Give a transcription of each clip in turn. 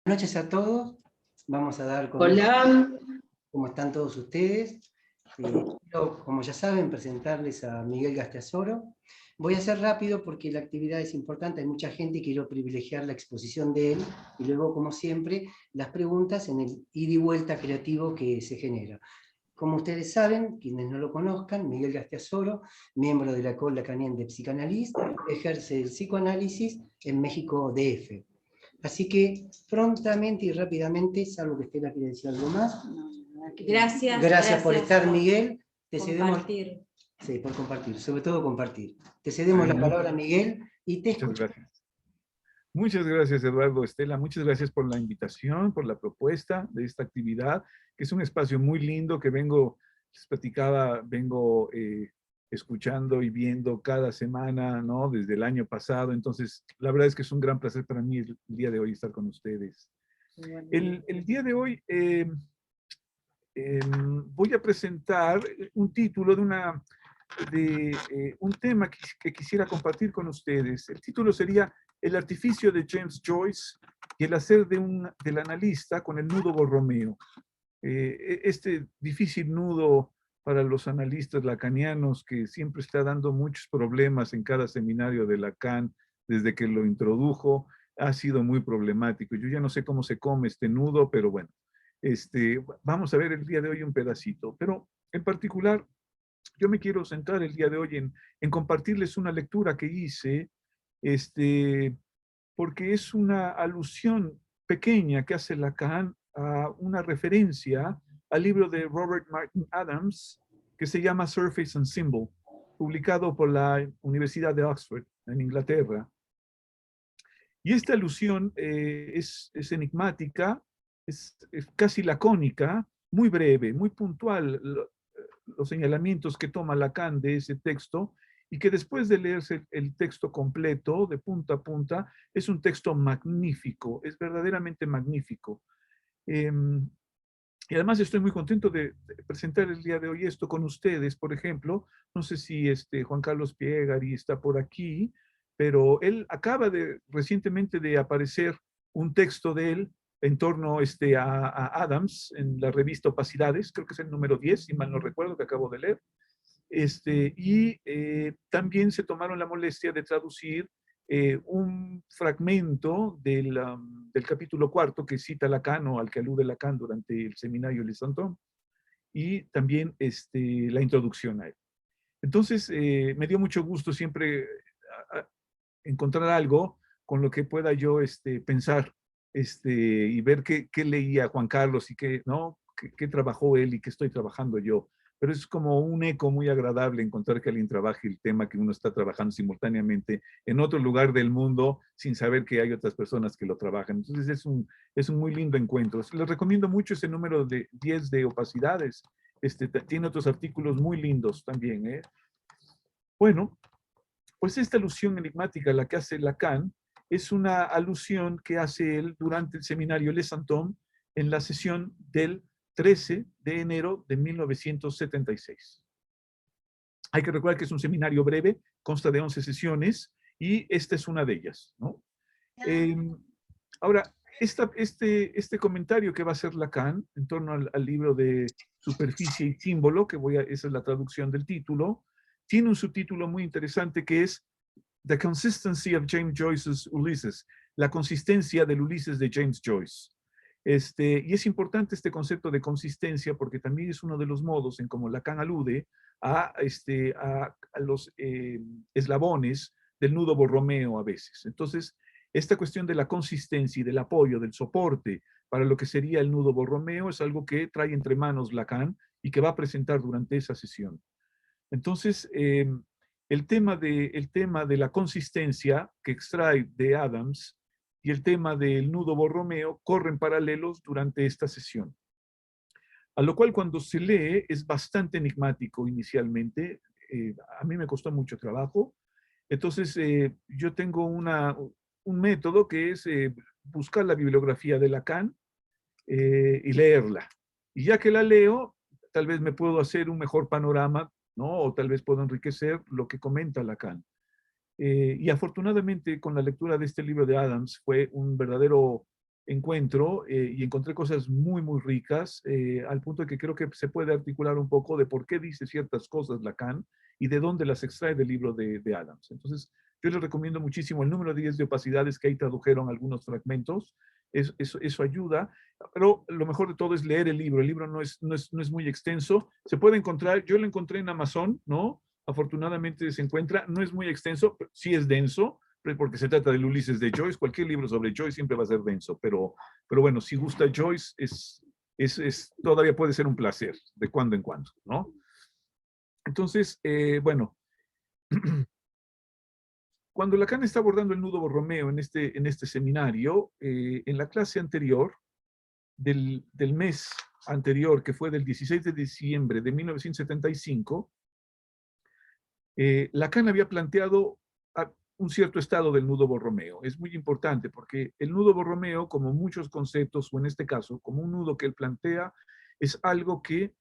Buenas noches a todos. Vamos a dar comienzo. Hola. ¿Cómo están todos ustedes? Quiero, como ya saben, presentarles a Miguel Gasteazoro. Voy a ser rápido porque la actividad es importante, hay mucha gente y quiero privilegiar la exposición de él y luego, como siempre, las preguntas en el ida y vuelta creativo que se genera. Como ustedes saben, quienes no lo conozcan, Miguel Gasteazoro, miembro de la École Lacanienne de Psychanalyse, ejerce el psicoanálisis en México DF. Así que prontamente y rápidamente, salvo que Estela quiere decir algo más. Gracias por estar, Miguel. Te compartir. Cedemos, sí, por compartir, sobre todo compartir. Te cedemos la palabra, Miguel, y te escucho. Muchas gracias, Eduardo, Estela. Muchas gracias por la invitación, por la propuesta de esta actividad, que es un espacio muy lindo que les platicaba, vengo escuchando y viendo cada semana, ¿no? Desde el año pasado. Entonces, la verdad es que es un gran placer para mí el día de hoy estar con ustedes. El día de hoy voy a presentar un título de un tema que quisiera compartir con ustedes. El título sería El artificio de James Joyce y el hacer del analista con el nudo Borromeo. Este difícil nudo para los analistas lacanianos que siempre está dando muchos problemas en cada seminario de Lacan desde que lo introdujo, ha sido muy problemático. Yo ya no sé cómo se come este nudo, pero bueno, vamos a ver el día de hoy un pedacito. Pero en particular, yo me quiero centrar el día de hoy en compartirles una lectura que hice, porque es una alusión pequeña que hace Lacan a una referencia al libro de Robert Martin Adams, que se llama Surface and Symbol, publicado por la Universidad de Oxford, en Inglaterra. Y esta alusión es enigmática, es casi lacónica, muy breve, muy puntual, los señalamientos que toma Lacan de ese texto, y que después de leerse el texto completo, de punta a punta, es un texto magnífico, es verdaderamente magnífico. Y además estoy muy contento de presentar el día de hoy esto con ustedes. Por ejemplo, no sé si Juan Carlos Piegari está por aquí, pero él acaba recientemente de aparecer un texto de él en torno a Adams en la revista Opacidades, creo que es el número 10, si mal no recuerdo, que acabo de leer. También se tomaron la molestia de traducir un fragmento del capítulo cuarto que cita Lacan o al que alude Lacan durante el seminario Les Antons, y también la introducción a él. Entonces, me dio mucho gusto siempre encontrar algo con lo que pueda yo pensar y ver qué leía Juan Carlos y qué trabajó él y qué estoy trabajando yo. Pero es como un eco muy agradable encontrar que alguien trabaje el tema que uno está trabajando simultáneamente en otro lugar del mundo sin saber que hay otras personas que lo trabajan. Entonces es un muy lindo encuentro. Les recomiendo mucho ese número de 10 de Opacidades. Tiene otros artículos muy lindos también. Bueno, pues esta alusión enigmática a la que hace Lacan es una alusión que hace él durante el seminario Les Antons en la sesión del 13 de enero de 1976. Hay que recordar que es un seminario breve, consta de 11 sesiones, y esta es una de ellas, ¿no? Ahora, este comentario que va a hacer Lacan en torno al libro de Superficie y Símbolo, esa es la traducción del título, tiene un subtítulo muy interesante que es The Consistency of James Joyce's Ulysses, la consistencia del Ulises de James Joyce. Y es importante este concepto de consistencia porque también es uno de los modos en cómo Lacan alude a los eslabones del nudo Borromeo a veces. Entonces, esta cuestión de la consistencia y del apoyo, del soporte para lo que sería el nudo Borromeo es algo que trae entre manos Lacan y que va a presentar durante esa sesión. Entonces, el tema de la consistencia que extrae de Adams y el tema del nudo Borromeo corren paralelos durante esta sesión. A lo cual cuando se lee es bastante enigmático inicialmente. A mí me costó mucho trabajo. Entonces, yo tengo un método que es buscar la bibliografía de Lacan y leerla. Y ya que la leo, tal vez me puedo hacer un mejor panorama, ¿no? O tal vez puedo enriquecer lo que comenta Lacan. Y afortunadamente con la lectura de este libro de Adams fue un verdadero encuentro y encontré cosas muy, muy ricas, al punto de que creo que se puede articular un poco de por qué dice ciertas cosas Lacan y de dónde las extrae del libro de Adams. Entonces, yo les recomiendo muchísimo el número 10 de opacidades que ahí tradujeron algunos fragmentos. Eso ayuda, pero lo mejor de todo es leer el libro. El libro no es muy extenso. Se puede encontrar, yo lo encontré en Amazon, ¿no? Afortunadamente se encuentra, no es muy extenso, sí es denso, porque se trata del Ulises de Joyce. Cualquier libro sobre Joyce siempre va a ser denso, pero bueno, si gusta Joyce, todavía puede ser un placer de cuando en cuando, ¿no? Entonces, bueno, cuando Lacan está abordando el nudo Borromeo en este seminario, en la clase anterior, del mes anterior, que fue del 16 de diciembre de 1975, Lacan había planteado un cierto estado del nudo Borromeo. Es muy importante porque el nudo Borromeo, como muchos conceptos, o en este caso, como un nudo que él plantea, es algo que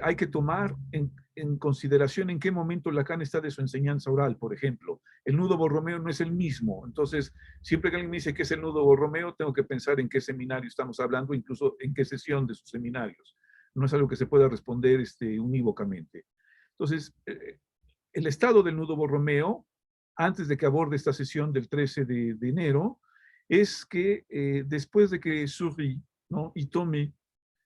hay que tomar en consideración en qué momento Lacan está de su enseñanza oral, por ejemplo. El nudo Borromeo no es el mismo. Entonces, siempre que alguien me dice qué es el nudo Borromeo, tengo que pensar en qué seminario estamos hablando, incluso en qué sesión de sus seminarios. No es algo que se pueda responder unívocamente. Entonces, el estado del nudo Borromeo, antes de que aborde esta sesión del 13 de enero, es que después de que Souris, ¿no?, y Tomé,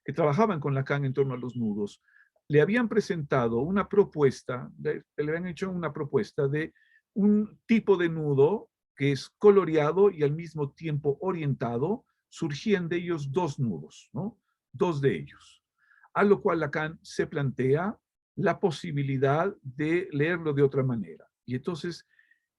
que trabajaban con Lacan en torno a los nudos, le habían presentado una propuesta, le habían hecho una propuesta de un tipo de nudo que es coloreado y al mismo tiempo orientado. Surgían de ellos dos nudos, ¿no? Dos de ellos. A lo cual Lacan se plantea la posibilidad de leerlo de otra manera. Y entonces,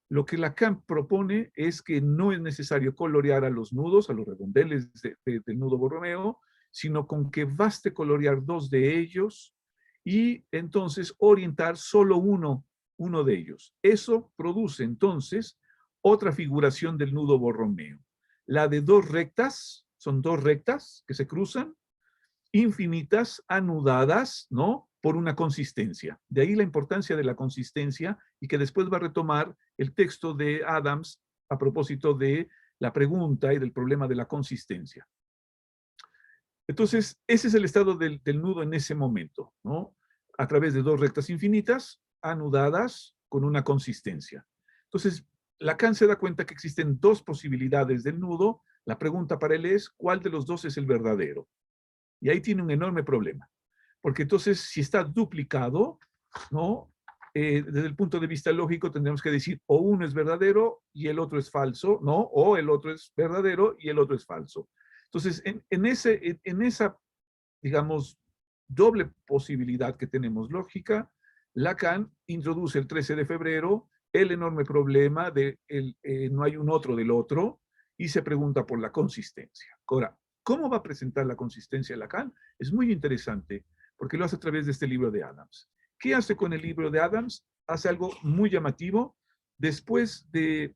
lo que Lacan propone es que no es necesario colorear a los nudos, a los redondeles del nudo Borromeo, sino con que baste colorear dos de ellos y entonces orientar solo uno de ellos. Eso produce entonces otra figuración del nudo Borromeo. La de dos rectas, son dos rectas que se cruzan, infinitas, anudadas, ¿no?, por una consistencia. De ahí la importancia de la consistencia, y que después va a retomar el texto de Adams a propósito de la pregunta y del problema de la consistencia. Entonces, ese es el estado del nudo en ese momento, ¿no? A través de dos rectas infinitas, anudadas con una consistencia. Entonces, Lacan se da cuenta que existen dos posibilidades del nudo. La pregunta para él es, ¿cuál de los dos es el verdadero? Y ahí tiene un enorme problema. Porque entonces, si está duplicado, ¿no?, desde el punto de vista lógico, tendríamos que decir, o uno es verdadero y el otro es falso, ¿no? O el otro es verdadero y el otro es falso. Entonces, en esa, digamos, doble posibilidad que tenemos lógica, Lacan introduce el 13 de febrero el enorme problema de no hay un otro del otro, y se pregunta por la consistencia. Ahora, ¿cómo va a presentar la consistencia Lacan? Es muy interesante, porque lo hace a través de este libro de Adams. ¿Qué hace con el libro de Adams? Hace algo muy llamativo. Después de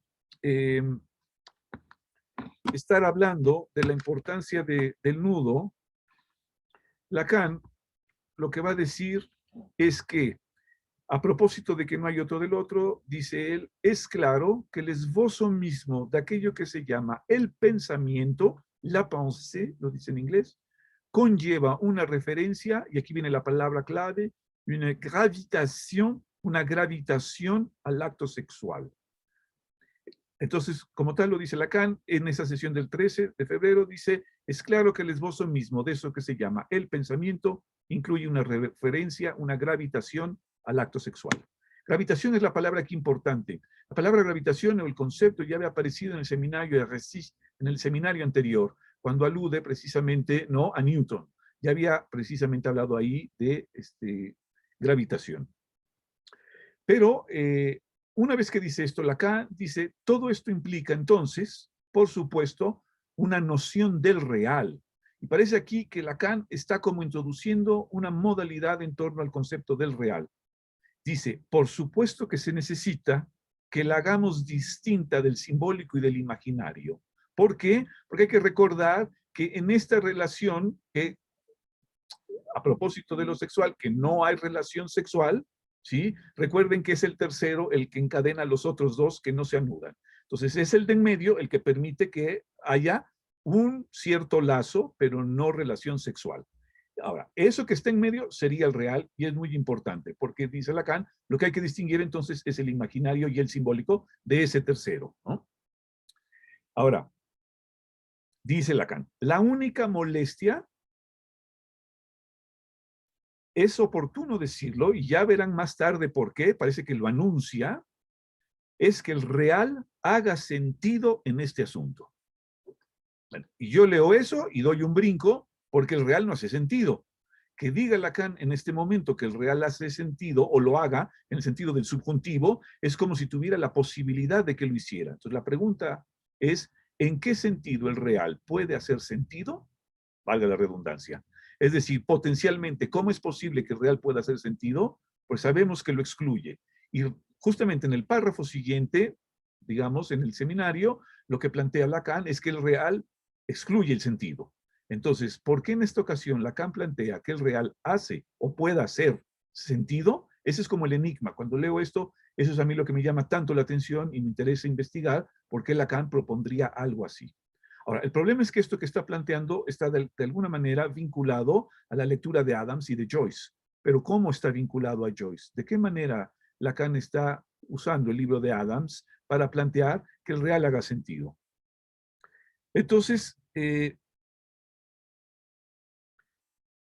estar hablando de la importancia del nudo, Lacan lo que va a decir es que, a propósito de que no hay otro del otro, dice él, es claro que el esbozo mismo de aquello que se llama el pensamiento, la pensée, lo dice en inglés, conlleva una referencia, y aquí viene la palabra clave, una gravitación al acto sexual. Entonces, como tal lo dice Lacan, en esa sesión del 13 de febrero, dice, es claro que el esbozo mismo de eso que se llama el pensamiento incluye una referencia, una gravitación al acto sexual. Gravitación es la palabra aquí importante. La palabra gravitación o el concepto ya había aparecido en el seminario de Récis, en el seminario anterior, cuando alude precisamente, ¿no?, a Newton. Ya había precisamente hablado ahí de gravitación. Pero una vez que dice esto, Lacan dice, todo esto implica entonces, por supuesto, una noción del real. Y parece aquí que Lacan está como introduciendo una modalidad en torno al concepto del real. Dice, por supuesto que se necesita que la hagamos distinta del simbólico y del imaginario. ¿Por qué? Porque hay que recordar que en esta relación, que a propósito de lo sexual, que no hay relación sexual, ¿sí? Recuerden que es el tercero el que encadena a los otros dos que no se anudan. Entonces es el de en medio el que permite que haya un cierto lazo, pero no relación sexual. Ahora, eso que está en medio sería el real y es muy importante, porque dice Lacan, lo que hay que distinguir entonces es el imaginario y el simbólico de ese tercero, ¿no? Ahora, dice Lacan, la única molestia, es oportuno decirlo, y ya verán más tarde por qué, parece que lo anuncia, es que el real haga sentido en este asunto. Bueno, y yo leo eso y doy un brinco porque el real no hace sentido. Que diga Lacan en este momento que el real hace sentido o lo haga en el sentido del subjuntivo es como si tuviera la posibilidad de que lo hiciera. Entonces la pregunta es, ¿en qué sentido el real puede hacer sentido? Valga la redundancia. Es decir, potencialmente, ¿cómo es posible que el real pueda hacer sentido? Pues sabemos que lo excluye. Y justamente en el párrafo siguiente, digamos, en el seminario, lo que plantea Lacan es que el real excluye el sentido. Entonces, ¿por qué en esta ocasión Lacan plantea que el real hace o pueda hacer sentido? Ese es como el enigma. Cuando leo esto, eso es a mí lo que me llama tanto la atención y me interesa investigar por qué Lacan propondría algo así. Ahora, el problema es que esto que está planteando está de alguna manera vinculado a la lectura de Adams y de Joyce. Pero ¿cómo está vinculado a Joyce? ¿De qué manera Lacan está usando el libro de Adams para plantear que el real haga sentido? Entonces,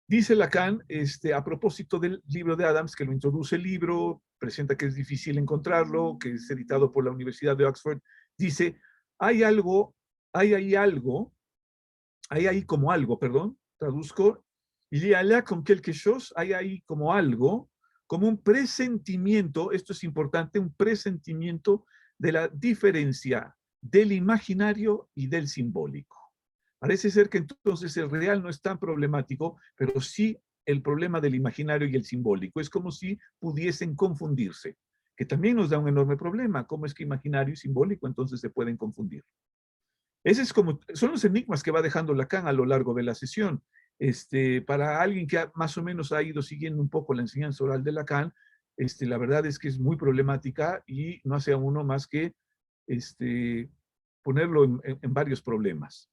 dice Lacan, a propósito del libro de Adams, que lo introduce el libro, presenta que es difícil encontrarlo, que es editado por la Universidad de Oxford, dice, hay ahí como algo, perdón, traduzco, il y a là comme quelque chose, hay ahí como algo, como un presentimiento, esto es importante, un presentimiento de la diferencia del imaginario y del simbólico. Parece ser que entonces el real no es tan problemático, pero sí el problema del imaginario y el simbólico. Es como si pudiesen confundirse, que también nos da un enorme problema. ¿Cómo es que imaginario y simbólico entonces se pueden confundir? Ese es como, son los enigmas que va dejando Lacan a lo largo de la sesión. Para alguien que más o menos ha ido siguiendo un poco la enseñanza oral de Lacan, la verdad es que es muy problemática y no hace a uno más que ponerlo en varios problemas.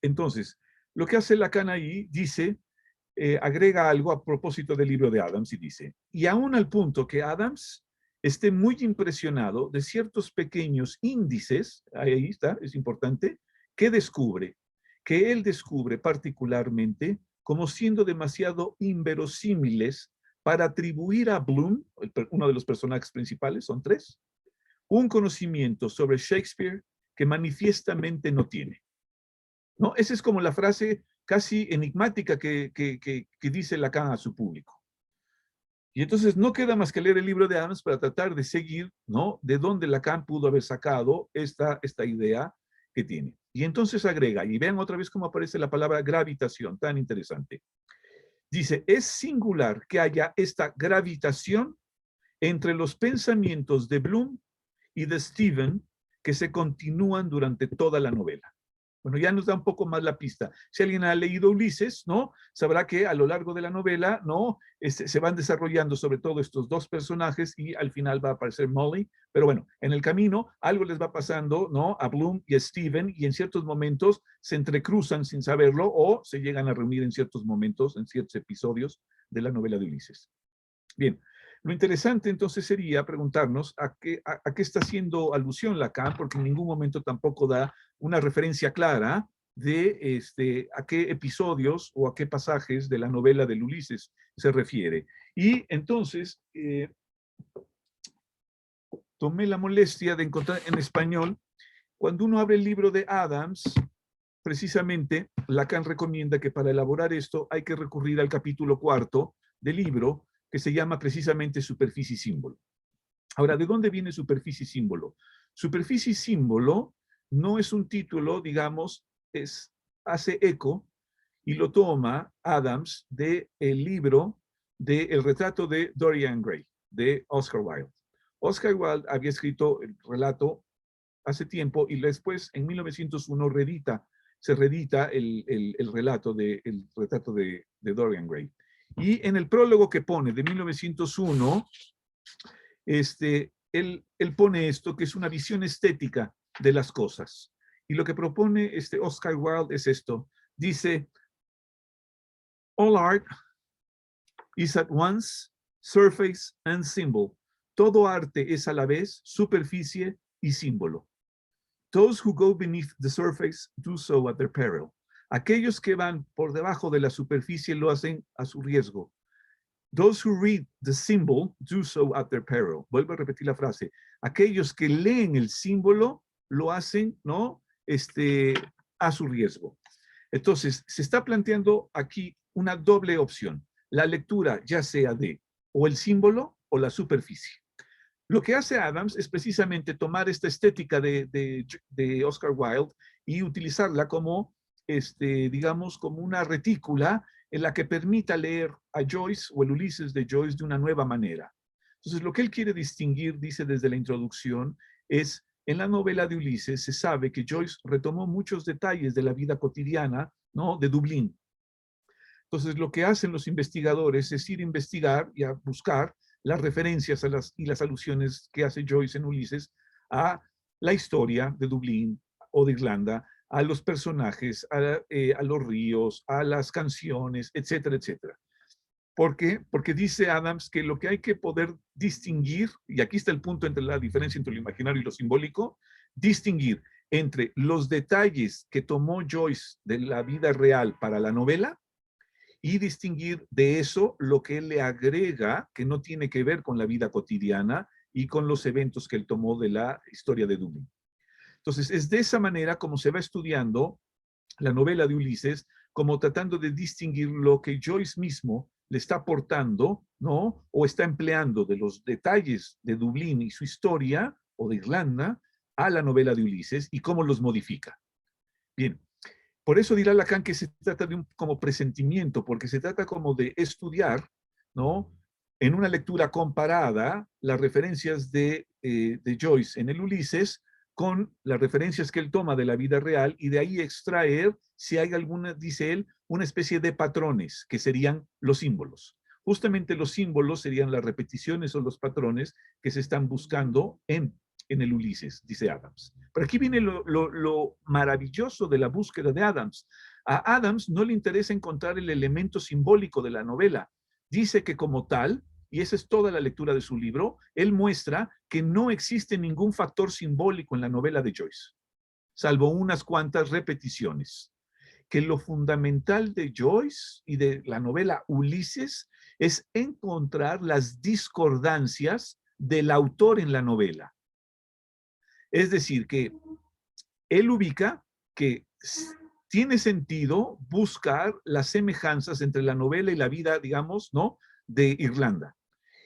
Entonces, lo que hace Lacan ahí, dice, agrega algo a propósito del libro de Adams y dice, y aún al punto que Adams esté muy impresionado de ciertos pequeños índices, ahí está, es importante, que él descubre particularmente como siendo demasiado inverosímiles para atribuir a Bloom, uno de los personajes principales, son tres, un conocimiento sobre Shakespeare que manifiestamente no tiene. ¿No? Esa es como la frase casi enigmática que dice Lacan a su público. Y entonces no queda más que leer el libro de Adams para tratar de seguir, ¿no?, de dónde Lacan pudo haber sacado esta idea que tiene. Y entonces agrega, y vean otra vez cómo aparece la palabra gravitación, tan interesante. Dice, es singular que haya esta gravitación entre los pensamientos de Bloom y de Steven que se continúan durante toda la novela. Bueno, ya nos da un poco más la pista. Si alguien ha leído Ulises, ¿no?, sabrá que a lo largo de la novela, ¿no?, se van desarrollando sobre todo estos dos personajes y al final va a aparecer Molly. Pero bueno, en el camino algo les va pasando, ¿no?, a Bloom y a Steven, y en ciertos momentos se entrecruzan sin saberlo o se llegan a reunir en ciertos momentos, en ciertos episodios de la novela de Ulises. Bien, lo interesante entonces sería preguntarnos a qué está haciendo alusión Lacan, porque en ningún momento tampoco da una referencia clara de a qué episodios o a qué pasajes de la novela del Ulises se refiere. Y entonces tomé la molestia de encontrar en español, cuando uno abre el libro de Adams, precisamente Lacan recomienda que para elaborar esto hay que recurrir al capítulo 4 del libro, que se llama precisamente Superficie y Símbolo. Ahora, ¿de dónde viene Superficie y Símbolo? Superficie y Símbolo no es un título, digamos, hace eco y lo toma Adams del libro de El retrato de Dorian Gray, de Oscar Wilde. Oscar Wilde había escrito el relato hace tiempo y después, en 1901, se reedita el relato el retrato de Dorian Gray. Y en el prólogo que pone de 1901, él pone esto, que es una visión estética de las cosas. Y lo que propone Oscar Wilde es esto. Dice, all art is at once surface and symbol. Todo arte es a la vez superficie y símbolo. Those who go beneath the surface do so at their peril. Aquellos que van por debajo de la superficie lo hacen a su riesgo. Those who read the symbol do so at their peril. Vuelvo a repetir la frase. Aquellos que leen el símbolo lo hacen, ¿no? A su riesgo. Entonces, se está planteando aquí una doble opción. La lectura ya sea de o el símbolo o la superficie. Lo que hace Adams es precisamente tomar esta estética de Oscar Wilde y utilizarla como, digamos, como una retícula en la que permita leer a Joyce o el Ulises de Joyce de una nueva manera. Entonces, lo que él quiere distinguir, dice desde la introducción, es en la novela de Ulises se sabe que Joyce retomó muchos detalles de la vida cotidiana, ¿no?, de Dublín. Entonces, lo que hacen los investigadores es ir a investigar y a buscar las referencias y las alusiones que hace Joyce en Ulises a la historia de Dublín o de Irlanda, a los personajes, a los ríos, a las canciones, etcétera, etcétera. ¿Por qué? Porque dice Adams que lo que hay que poder distinguir, y aquí está el punto entre la diferencia entre lo imaginario y lo simbólico, distinguir entre los detalles que tomó Joyce de la vida real para la novela y distinguir de eso lo que él le agrega, que no tiene que ver con la vida cotidiana y con los eventos que él tomó de la historia de Dublín. Entonces, es de esa manera como se va estudiando la novela de Ulises, como tratando de distinguir lo que Joyce mismo le está aportando, ¿no? O está empleando de los detalles de Dublín y su historia, o de Irlanda, a la novela de Ulises y cómo los modifica. Bien, por eso dirá Lacan que se trata de un como presentimiento, porque se trata como de estudiar, ¿no?, en una lectura comparada las referencias de Joyce en el Ulises con las referencias que él toma de la vida real y de ahí extraer, si hay alguna, dice él, una especie de patrones que serían los símbolos. Justamente los símbolos serían las repeticiones o los patrones que se están buscando en el Ulises, dice Adams. Pero aquí viene lo maravilloso de la búsqueda de Adams. A Adams no le interesa encontrar el elemento simbólico de la novela. Dice que como tal, y esa es toda la lectura de su libro, él muestra que no existe ningún factor simbólico en la novela de Joyce, salvo unas cuantas repeticiones. Que lo fundamental de Joyce y de la novela Ulises es encontrar las discordancias del autor en la novela. Es decir, que él ubica que tiene sentido buscar las semejanzas entre la novela y la vida, digamos, ¿no?, de Irlanda.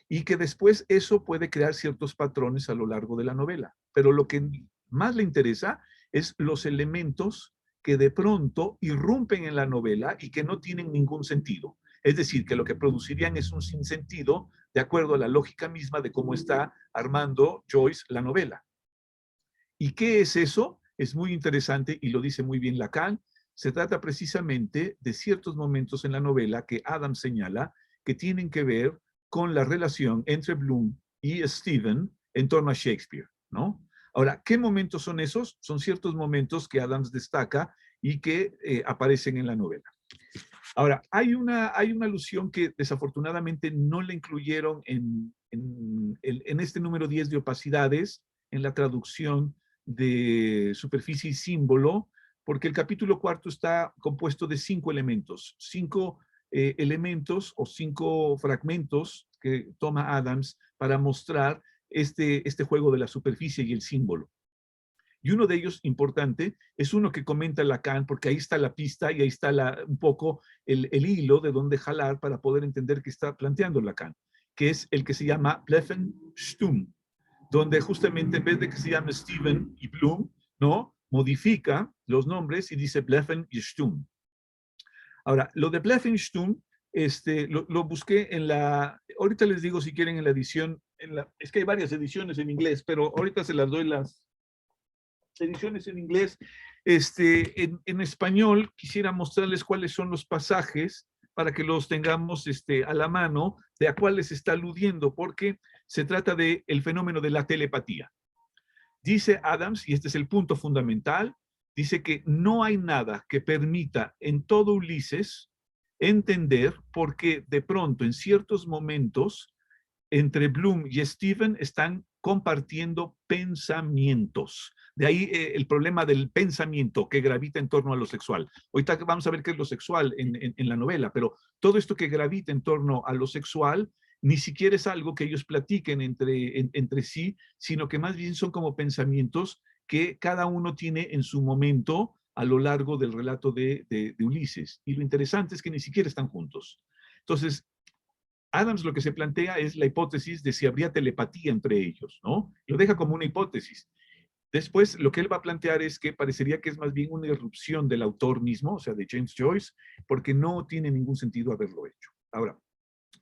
Y que después eso puede crear ciertos patrones a lo largo de la novela. Pero lo que más le interesa es los elementos que de pronto irrumpen en la novela y que no tienen ningún sentido. Es decir, que lo que producirían es un sinsentido de acuerdo a la lógica misma de cómo está armando Joyce la novela. ¿Y qué es eso? Es muy interesante y lo dice muy bien Lacan. Se trata precisamente de ciertos momentos en la novela que Adams señala que tienen que ver con la relación entre Bloom y Stephen en torno a Shakespeare, ¿no? Ahora, ¿qué momentos son esos? Son ciertos momentos que Adams destaca y que aparecen en la novela. Ahora, hay una alusión que desafortunadamente no le incluyeron en este número 10 de opacidades, en la traducción de superficie y símbolo, porque el capítulo cuarto está compuesto de 5 elementos, 5 elementos o 5 fragmentos que toma Adams para mostrar este juego de la superficie y el símbolo. Y uno de ellos, importante, es uno que comenta Lacan, porque ahí está la pista y ahí está un poco el hilo de dónde jalar para poder entender qué está planteando Lacan, que es el que se llama Blefenstum, donde justamente en vez de que se llame Stephen y Bloom, ¿no?, modifica los nombres y dice Bleffen y Stum. Ahora, lo de Blefenstum, lo busqué en la, ahorita les digo si quieren en la edición, es que hay varias ediciones en inglés, pero ahorita se las doy las ediciones en inglés. En español quisiera mostrarles cuáles son los pasajes para que los tengamos a la mano, de a cuáles está aludiendo, porque se trata del fenómeno de la telepatía. Dice Adams, y este es el punto fundamental, dice que no hay nada que permita en todo Ulises entender por qué de pronto en ciertos momentos entre Bloom y Stephen están compartiendo pensamientos. De ahí el problema del pensamiento que gravita en torno a lo sexual. Ahorita vamos a ver qué es lo sexual en la novela, pero todo esto que gravita en torno a lo sexual ni siquiera es algo que ellos platiquen entre sí, sino que más bien son como pensamientos que cada uno tiene en su momento a lo largo del relato de Ulises. Y lo interesante es que ni siquiera están juntos. Entonces, Adams lo que se plantea es la hipótesis de si habría telepatía entre ellos, ¿no? Lo deja como una hipótesis. Después, lo que él va a plantear es que parecería que es más bien una irrupción del autor mismo, o sea, de James Joyce, porque no tiene ningún sentido haberlo hecho. Ahora,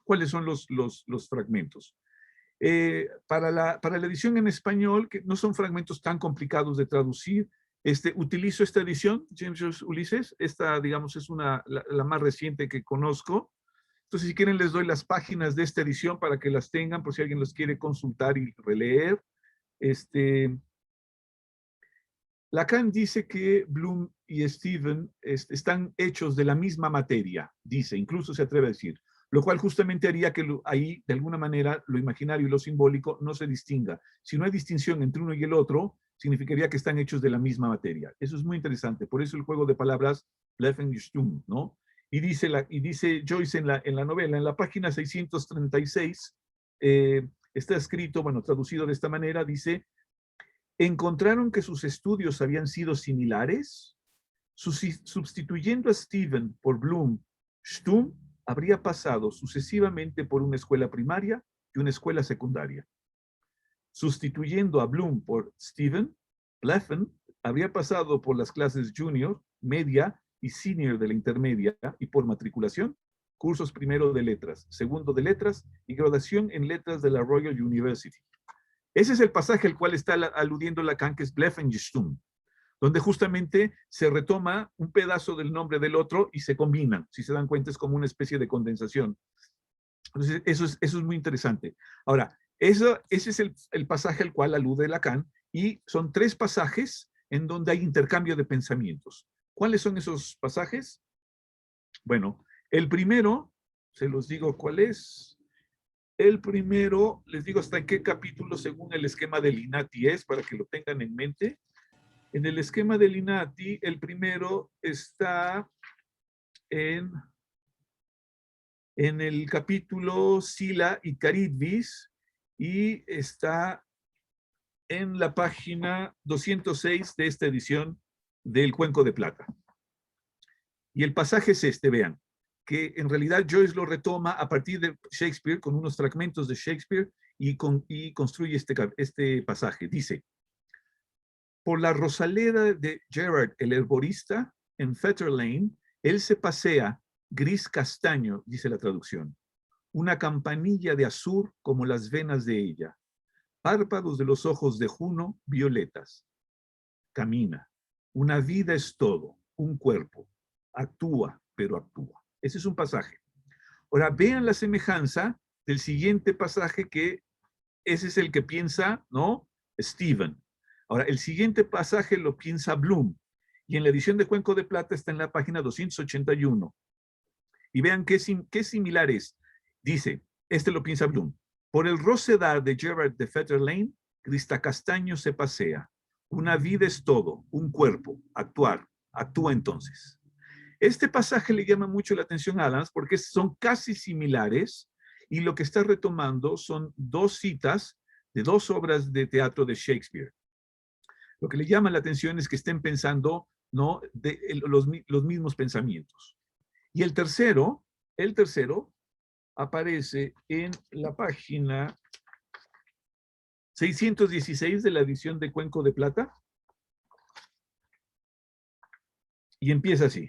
¿cuáles son los fragmentos? Para la edición en español, que no son fragmentos tan complicados de traducir, utilizo esta edición, James Joyce Ulises, esta, digamos, es la más reciente que conozco. Entonces, si quieren, les doy las páginas de esta edición para que las tengan, por si alguien los quiere consultar y releer. Lacan dice que Bloom y Stephen están hechos de la misma materia, dice, incluso se atreve a decir, lo cual justamente haría que ahí, de alguna manera, lo imaginario y lo simbólico no se distinga. Si no hay distinción entre uno y el otro, significaría que están hechos de la misma materia. Eso es muy interesante, por eso el juego de palabras Blefengestum, ¿no? Y dice Joyce en la novela, en la página 636, está escrito, bueno, traducido de esta manera, dice: encontraron que sus estudios habían sido similares. Sustituyendo a Stephen por Bloom, Stum habría pasado sucesivamente por una escuela primaria y una escuela secundaria. Sustituyendo a Bloom por Stephen, Bleffen habría pasado por las clases junior, media y senior de la intermedia y por matriculación, cursos primero de letras, segundo de letras y graduación en letras de la Royal University. Ese es el pasaje al cual está aludiendo Lacan, que es Blefengestum, donde justamente se retoma un pedazo del nombre del otro y se combinan. Si se dan cuenta, es como una especie de condensación. Entonces, eso es muy interesante. Ahora, ese es el pasaje al cual alude Lacan, y son 3 pasajes en donde hay intercambio de pensamientos. ¿Cuáles son esos pasajes? Bueno, el primero, se los digo cuál es. El primero, les digo hasta en qué capítulo según el esquema de Linati es, para que lo tengan en mente. En el esquema de Linati, el primero está en el capítulo Sila y Caritvis, y está en la página 206 de esta edición del Cuenco de Plata. Y el pasaje es este, vean, que en realidad Joyce lo retoma a partir de Shakespeare, con unos fragmentos de Shakespeare, y construye este pasaje. Dice: por la rosaleda de Gerard el herborista, en Fetter Lane, él se pasea gris castaño, dice la traducción, una campanilla de azur como las venas de ella, párpados de los ojos de Juno violetas. Camina. Una vida es todo, un cuerpo. Actúa, pero actúa. Ese es un pasaje. Ahora, vean la semejanza del siguiente pasaje, que ese es el que piensa, ¿no? Stephen. Ahora, el siguiente pasaje lo piensa Bloom, y en la edición de Cuenco de Plata está en la página 281. Y vean qué similar es. Dice, lo piensa Bloom: por el rosedal de Gerard de Fetter Lane, Crista Castaño se pasea. Una vida es todo, un cuerpo, actuar, actúa entonces. Este pasaje le llama mucho la atención a Adams porque son casi similares, y lo que está retomando son 2 citas de 2 obras de teatro de Shakespeare. Lo que le llama la atención es que estén pensando, ¿no?, los mismos pensamientos. Y el tercero aparece en la página 616 de la edición de Cuenco de Plata, y empieza así.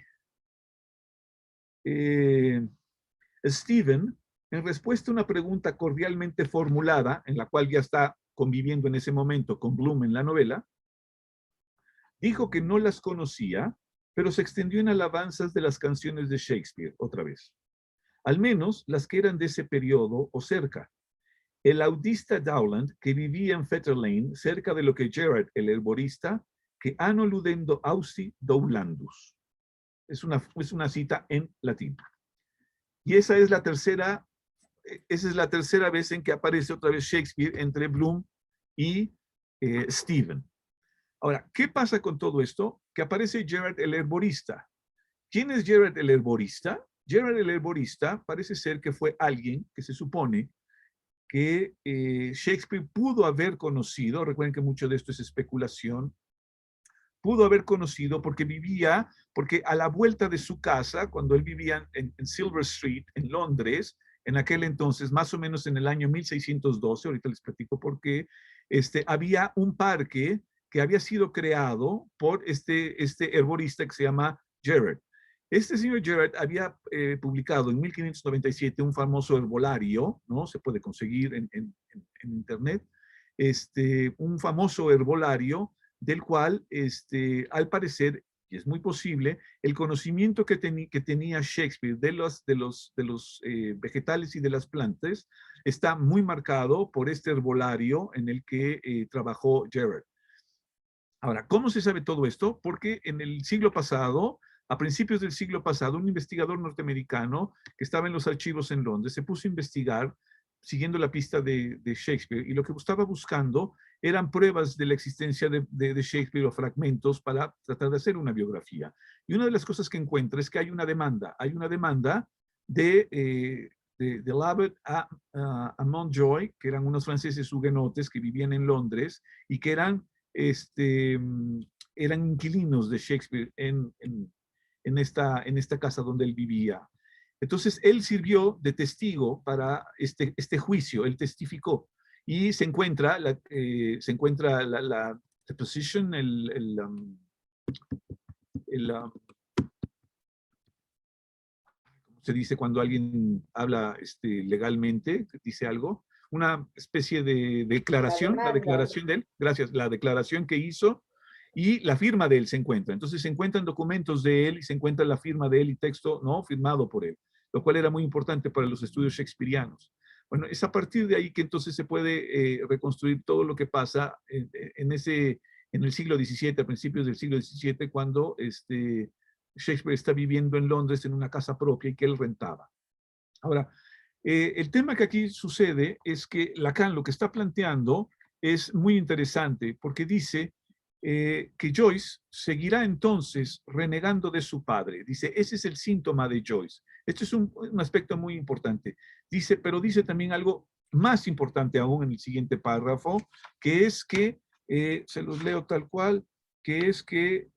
Stephen, en respuesta a una pregunta cordialmente formulada, en la cual ya está conviviendo en ese momento con Bloom en la novela, dijo que no las conocía, pero se extendió en alabanzas de las canciones de Shakespeare, otra vez. Al menos las que eran de ese periodo o cerca. El audista Dowland, que vivía en Fetter Lane, cerca de lo que Gerard, el herborista, que anno ludendo ausi doulandus. Es una cita en latín. Y esa es la tercera vez en que aparece otra vez Shakespeare entre Bloom y Stephen. Ahora, ¿qué pasa con todo esto? Que aparece Gerard el herborista. ¿Quién es Gerard el herborista? Gerard el herborista parece ser que fue alguien que se supone que Shakespeare pudo haber conocido. Recuerden que mucho de esto es especulación. Pudo haber conocido porque a la vuelta de su casa, cuando él vivía en Silver Street, en Londres, en aquel entonces, más o menos en el año 1612, ahorita les platico por qué, había un parque que había sido creado por este herborista que se llama Gerard. Este señor Gerard había publicado en 1597 un famoso herbolario, ¿no? Se puede conseguir en internet, un famoso herbolario del cual, al parecer, y es muy posible, el conocimiento que tenía Shakespeare de los vegetales y de las plantas está muy marcado por este herbolario en el que trabajó Gerard. Ahora, ¿cómo se sabe todo esto? Porque en el siglo pasado, a principios del siglo pasado, un investigador norteamericano que estaba en los archivos en Londres se puso a investigar siguiendo la pista de Shakespeare, y lo que estaba buscando eran pruebas de la existencia de Shakespeare o fragmentos para tratar de hacer una biografía. Y una de las cosas que encuentra es que hay una demanda de Labert a Montjoy, que eran unos franceses hugonotes que vivían en Londres y que eran inquilinos de Shakespeare en esta casa donde él vivía. Entonces, él sirvió de testigo para este juicio, él testificó, y se encuentra la deposition, ¿cómo se dice cuando alguien habla legalmente, dice algo? Una especie de declaración, la declaración de él, gracias, la declaración que hizo, y la firma de él se encuentra. Entonces se encuentran documentos de él y se encuentra la firma de él y texto, ¿no?, firmado por él, lo cual era muy importante para los estudios shakespearianos. Bueno, es a partir de ahí que entonces se puede reconstruir todo lo que pasa en el siglo XVII, a principios del siglo XVII, cuando Shakespeare está viviendo en Londres en una casa propia y que él rentaba. Ahora, el tema que aquí sucede es que Lacan lo que está planteando es muy interesante, porque dice que Joyce seguirá entonces renegando de su padre. Dice, ese es el síntoma de Joyce. Esto es un aspecto muy importante. Dice, pero dice también algo más importante aún en el siguiente párrafo, que es que, se los leo tal cual, que es que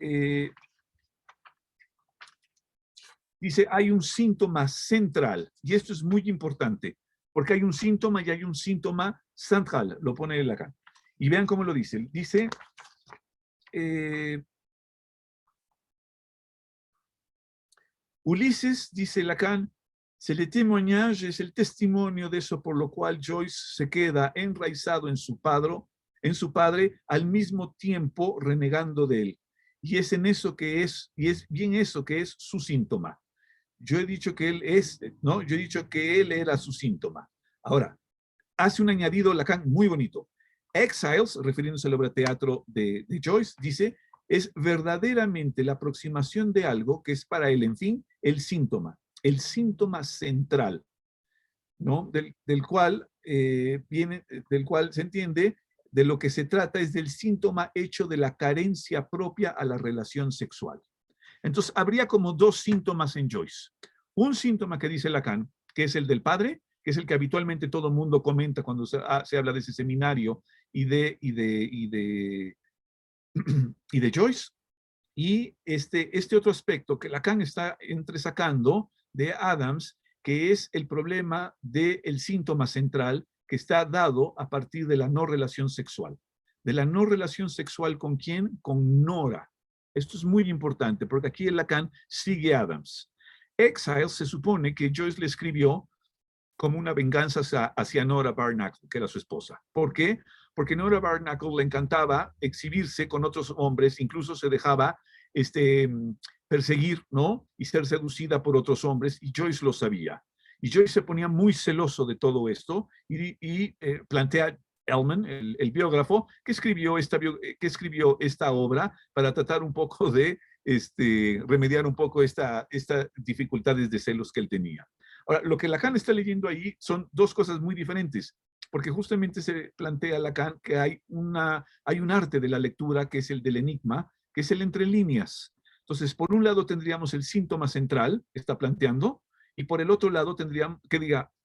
dice, hay un síntoma central, y esto es muy importante, porque hay un síntoma y hay un síntoma central, lo pone él acá. Y vean cómo lo dice. Dice, Ulises, dice Lacan, c'est le témoignage, es el testimonio de eso por lo cual Joyce se queda enraizado en su padre, al mismo tiempo renegando de él. Y es en eso que es, y es bien eso que es su síntoma. Yo he dicho que él es, ¿no? Yo he dicho que él era su síntoma. Ahora, hace un añadido Lacan muy bonito. Exiles, refiriéndose a la obra de teatro de Joyce, dice, es verdaderamente la aproximación de algo que es para él, en fin, el síntoma central, ¿no? Del cual se entiende, de lo que se trata es del síntoma hecho de la carencia propia a la relación sexual. Entonces, habría como dos síntomas en Joyce. Un síntoma que dice Lacan, que es el del padre, que es el que habitualmente todo el mundo comenta cuando se habla de ese seminario y de Joyce. Y este otro aspecto que Lacan está entresacando de Adams, que es el problema del síntoma central que está dado a partir de la no relación sexual. De la no relación sexual ¿con quién? Con Nora. Esto es muy importante porque aquí el Lacan sigue a Adams. Exiles se supone que Joyce le escribió como una venganza hacia Nora Barnacle, que era su esposa. ¿Por qué? Porque Nora Barnacle le encantaba exhibirse con otros hombres, incluso se dejaba perseguir, ¿no? Y ser seducida por otros hombres, y Joyce lo sabía. Y Joyce se ponía muy celoso de todo esto y plantea Ellman, el biógrafo, que escribió esta obra para tratar un poco de remediar un poco estas dificultades de celos que él tenía. Ahora, lo que Lacan está leyendo ahí son dos cosas muy diferentes, porque justamente se plantea Lacan que hay un arte de la lectura que es el del enigma, que es el entre líneas. Entonces, por un lado tendríamos el síntoma central, que está planteando, y por el otro lado tendríamos,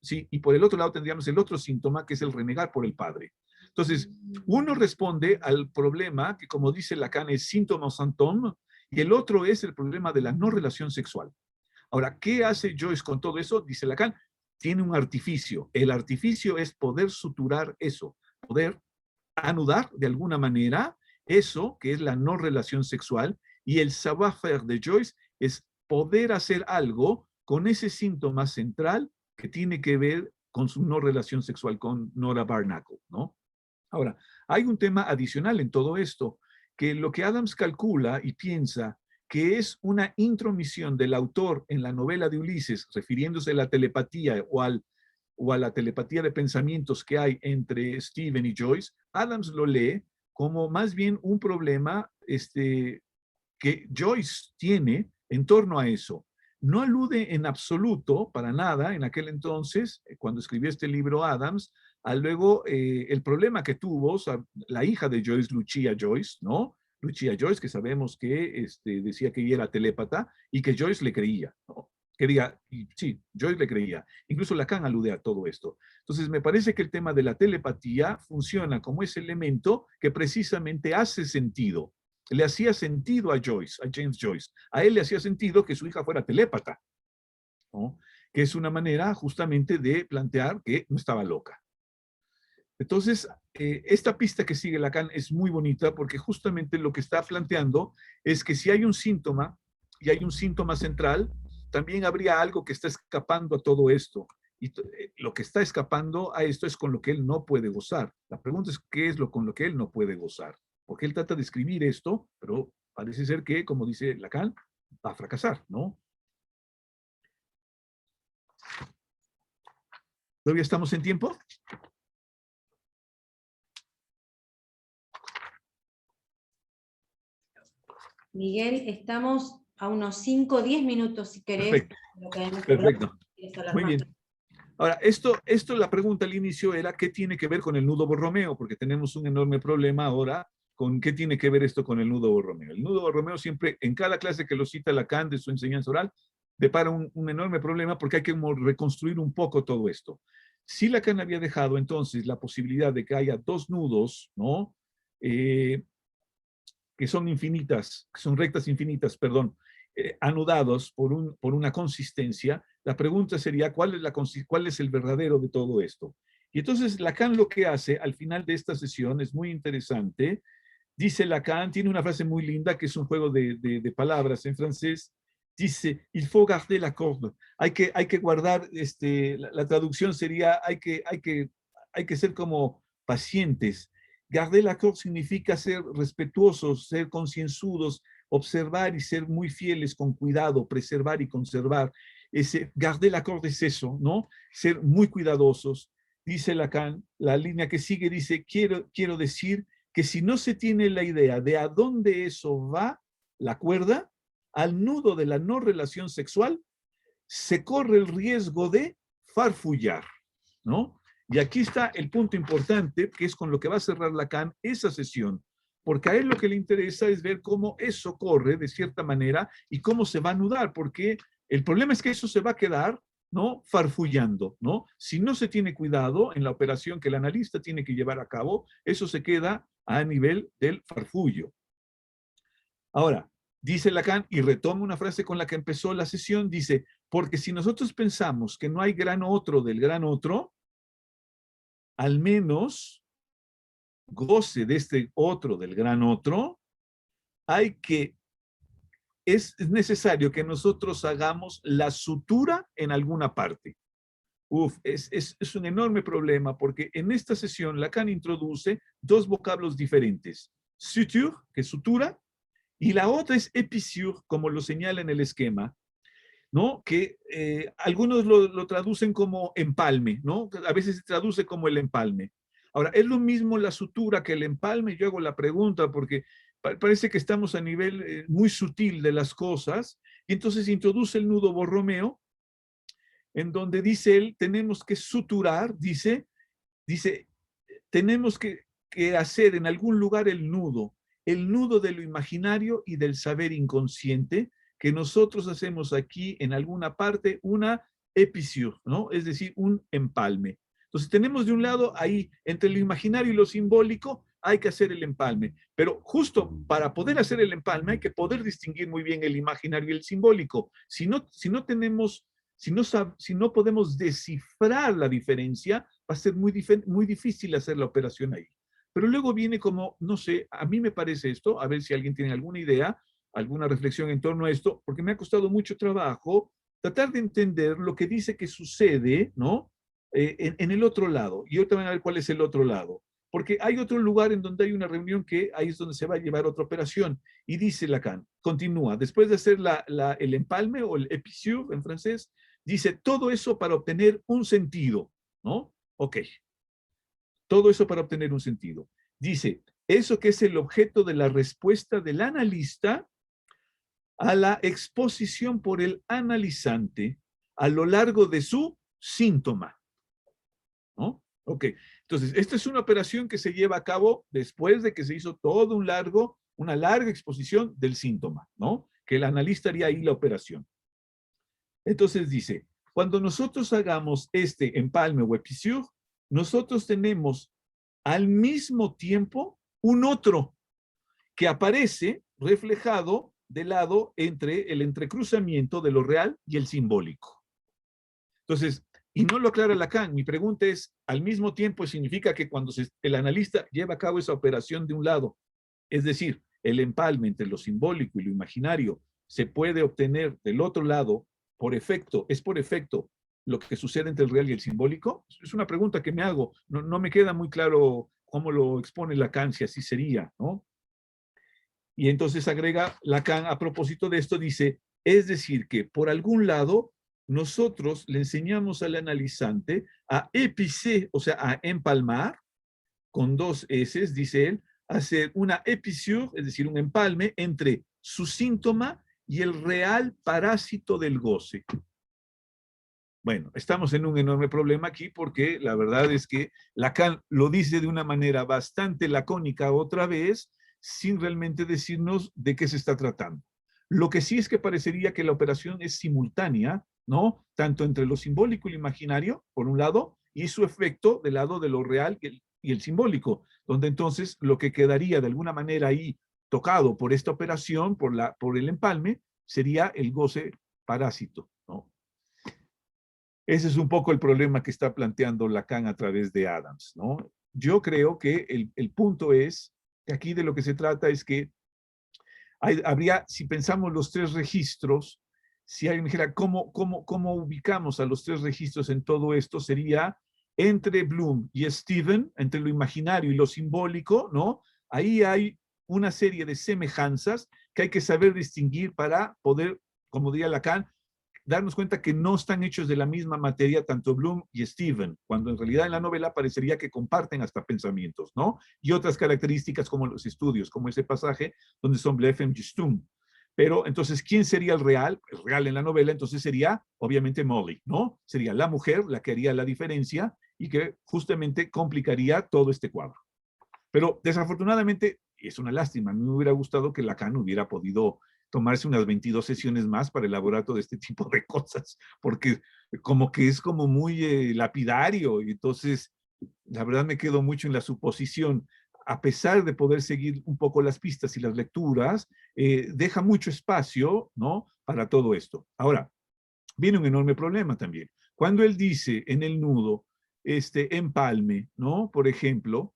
y por el otro lado tendríamos el otro síntoma, que es el renegar por el padre. Entonces, uno responde al problema, que como dice Lacan es síntoma symptôme, y el otro es el problema de la no relación sexual. Ahora, ¿qué hace Joyce con todo eso? Dice Lacan, tiene un artificio. El artificio es poder suturar eso, poder anudar de alguna manera eso que es la no relación sexual, y el savoir-faire de Joyce es poder hacer algo con ese síntoma central que tiene que ver con su no relación sexual con Nora Barnacle, ¿no? Ahora, hay un tema adicional en todo esto, que lo que Adams calcula y piensa que es una intromisión del autor en la novela de Ulises, refiriéndose a la telepatía o a la telepatía de pensamientos que hay entre Stephen y Joyce, Adams lo lee como más bien un problema que Joyce tiene en torno a eso. No alude en absoluto, para nada, en aquel entonces, cuando escribió este libro Adams, a luego el problema que tuvo la hija de Joyce, Lucia Joyce, ¿no? Lucia Joyce, que sabemos que decía que ella era telépata y que Joyce le creía, ¿no? Sí, Joyce le creía. Incluso Lacan alude a todo esto. Entonces, me parece que el tema de la telepatía funciona como ese elemento que precisamente hace sentido. Le hacía sentido a Joyce, a James Joyce. A él le hacía sentido que su hija fuera telépata, ¿no? Que es una manera justamente de plantear que no estaba loca. Entonces, esta pista que sigue Lacan es muy bonita porque justamente lo que está planteando es que si hay un síntoma y hay un síntoma central, también habría algo que está escapando a todo esto. Y lo que está escapando a esto es con lo que él no puede gozar. La pregunta es, ¿qué es lo con lo que él no puede gozar? Porque él trata de escribir esto, pero parece ser que, como dice Lacan, va a fracasar, ¿no? ¿Todavía estamos en tiempo? Miguel, estamos a unos 5 o 10 minutos, si querés. Perfecto. Perfecto. Muy bien. Ahora, la pregunta al inicio era ¿qué tiene que ver con el nudo borromeo? Porque tenemos un enorme problema ahora con qué tiene que ver esto con el nudo borromeo. El nudo borromeo siempre, en cada clase que lo cita Lacan de su enseñanza oral, depara un enorme problema porque hay que reconstruir un poco todo esto. Si Lacan había dejado entonces la posibilidad de que haya dos nudos, ¿no? Que son infinitas, que son rectas infinitas, perdón, anudados por una consistencia, la pregunta sería, ¿cuál es el verdadero de todo esto? Y entonces Lacan lo que hace al final de esta sesión es muy interesante. Dice Lacan, tiene una frase muy linda que es un juego de palabras en francés. Dice, il faut garder la corde. Hay que guardar, la traducción sería, hay que ser como pacientes. Garder la corde significa ser respetuosos, ser concienzudos, observar y ser muy fieles con cuidado, preservar y conservar. Garder la corde es eso, ¿no? Ser muy cuidadosos. Dice Lacan, la línea que sigue dice, quiero decir que si no se tiene la idea de a dónde eso va, la cuerda, al nudo de la no relación sexual, se corre el riesgo de farfullar, ¿no? Y aquí está el punto importante, que es con lo que va a cerrar Lacan esa sesión, porque a él lo que le interesa es ver cómo eso corre de cierta manera y cómo se va a anudar, porque el problema es que eso se va a quedar, ¿no? Farfullando, ¿no? Si no se tiene cuidado en la operación que el analista tiene que llevar a cabo, eso se queda a nivel del farfullo. Ahora, dice Lacan, y retoma una frase con la que empezó la sesión, dice, porque si nosotros pensamos que no hay gran otro del gran otro, al menos goce de este otro del gran otro, es necesario que nosotros hagamos la sutura en alguna parte. Es un enorme problema porque en esta sesión Lacan introduce dos vocablos diferentes. Suture, que es sutura, y la otra es épissure, como lo señala en el esquema, ¿no? Que algunos lo traducen como empalme, ¿no? A veces se traduce como el empalme. Ahora, ¿es lo mismo la sutura que el empalme? Yo hago la pregunta porque parece que estamos a nivel muy sutil de las cosas, y entonces introduce el nudo Borromeo, en donde dice él, tenemos que suturar, dice, tenemos que hacer en algún lugar el nudo de lo imaginario y del saber inconsciente, que nosotros hacemos aquí en alguna parte una epicure, ¿no? Es decir, un empalme. Entonces tenemos de un lado ahí, entre lo imaginario y lo simbólico, hay que hacer el empalme. Pero justo para poder hacer el empalme hay que poder distinguir muy bien el imaginario y el simbólico. Si no podemos descifrar la diferencia, va a ser muy difícil hacer la operación ahí. Pero luego viene como, no sé, a mí me parece esto, a ver si alguien tiene alguna idea, alguna reflexión en torno a esto, porque me ha costado mucho trabajo tratar de entender lo que dice que sucede, ¿no? En el otro lado. Y ahorita van a ver cuál es el otro lado. Porque hay otro lugar en donde hay una reunión que ahí es donde se va a llevar otra operación. Y dice Lacan, continúa, después de hacer el empalme o el épicure en francés, dice todo eso para obtener un sentido, ¿no? Ok. Todo eso para obtener un sentido. Dice, eso que es el objeto de la respuesta del analista a la exposición por el analizante a lo largo de su síntoma, ¿no? Ok, entonces, esta es una operación que se lleva a cabo después de que se hizo todo una larga exposición del síntoma, ¿no? Que el analista haría ahí la operación. Entonces dice, cuando nosotros hagamos este empalme o épicure, nosotros tenemos al mismo tiempo un otro que aparece reflejado del lado entre el entrecruzamiento de lo real y el simbólico. Entonces, y no lo aclara Lacan, mi pregunta es, al mismo tiempo significa que cuando el analista lleva a cabo esa operación de un lado, es decir, el empalme entre lo simbólico y lo imaginario, se puede obtener del otro lado es por efecto lo que sucede entre el real y el simbólico? Es una pregunta que me hago, no me queda muy claro cómo lo expone Lacan, si así sería, ¿no? Y entonces agrega Lacan a propósito de esto, dice, es decir, que por algún lado nosotros le enseñamos al analizante a épicer, o sea, a empalmar, con dos S, dice él, hacer una épicure, es decir, un empalme entre su síntoma y el real parásito del goce. Bueno, estamos en un enorme problema aquí porque la verdad es que Lacan lo dice de una manera bastante lacónica otra vez, sin realmente decirnos de qué se está tratando. Lo que sí es que parecería que la operación es simultánea, ¿no? Tanto entre lo simbólico y lo imaginario, por un lado, y su efecto del lado de lo real y el simbólico, donde entonces lo que quedaría de alguna manera ahí tocado por esta operación, por el empalme, sería el goce parásito, ¿no? Ese es un poco el problema que está planteando Lacan a través de Adams, ¿no? Yo creo que el punto es que aquí de lo que se trata es que si pensamos los tres registros, si alguien me dijera cómo ubicamos a los tres registros en todo esto, sería entre Bloom y Steven, entre lo imaginario y lo simbólico, ¿no? Ahí hay una serie de semejanzas que hay que saber distinguir para poder, como diría Lacan, darnos cuenta que no están hechos de la misma materia tanto Bloom y Steven, cuando en realidad en la novela parecería que comparten hasta pensamientos, ¿no? Y otras características como los estudios, como ese pasaje donde son Blefem y Stum. Pero entonces, ¿quién sería el real? El real en la novela entonces sería, obviamente, Molly, ¿no? Sería la mujer la que haría la diferencia y que justamente complicaría todo este cuadro. Pero desafortunadamente, es una lástima, a mí me hubiera gustado que Lacan hubiera podido tomarse unas 22 sesiones más para elaborar todo este tipo de cosas, porque como que es como muy lapidario, y entonces la verdad me quedo mucho en la suposición, a pesar de poder seguir un poco las pistas y las lecturas, deja mucho espacio, ¿no?, para todo esto. Ahora, viene un enorme problema también. Cuando él dice en el nudo, empalme, ¿no?, por ejemplo,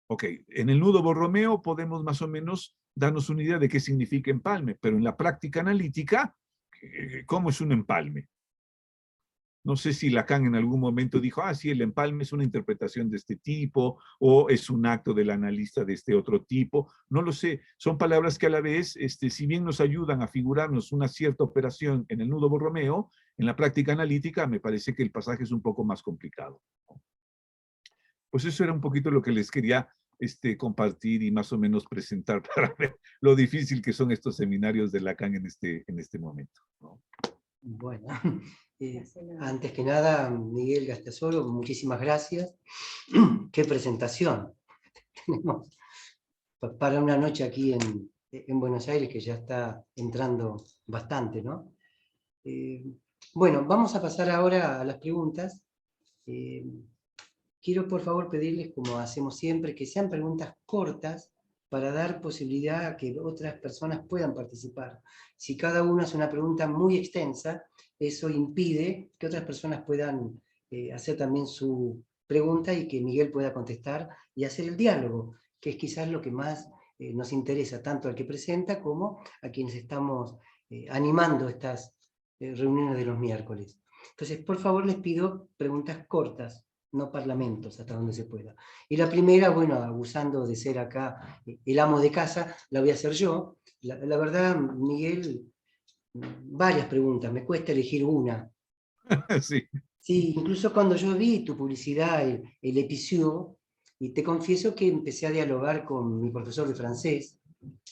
ok, en el nudo Borromeo podemos más o menos darnos una idea de qué significa empalme, pero en la práctica analítica, ¿cómo es un empalme? No sé si Lacan en algún momento dijo, sí, el empalme es una interpretación de este tipo, o es un acto del analista de este otro tipo. No lo sé. Son palabras que a la vez, si bien nos ayudan a figurarnos una cierta operación en el nudo Borromeo, en la práctica analítica me parece que el pasaje es un poco más complicado. Pues eso era un poquito lo que les quería compartir y más o menos presentar para ver lo difícil que son estos seminarios de Lacan en este momento, ¿no? Bueno, antes que nada, Miguel Gastasoro, muchísimas gracias. Qué presentación tenemos para una noche aquí en Buenos Aires, que ya está entrando bastante, ¿no? Bueno, vamos a pasar ahora a las preguntas. Quiero por favor pedirles, como hacemos siempre, que sean preguntas cortas para dar posibilidad a que otras personas puedan participar. Si cada uno hace una pregunta muy extensa, eso impide que otras personas puedan hacer también su pregunta y que Miguel pueda contestar y hacer el diálogo, que es quizás lo que más nos interesa, tanto al que presenta como a quienes estamos animando estas reuniones de los miércoles. Entonces, por favor, les pido preguntas cortas, no parlamentos, hasta donde se pueda. Y la primera, bueno, abusando de ser acá el amo de casa, la voy a hacer yo. La verdad, Miguel, varias preguntas, me cuesta elegir una. Sí. Sí, incluso cuando yo vi tu publicidad, el Épicieux, y te confieso que empecé a dialogar con mi profesor de francés,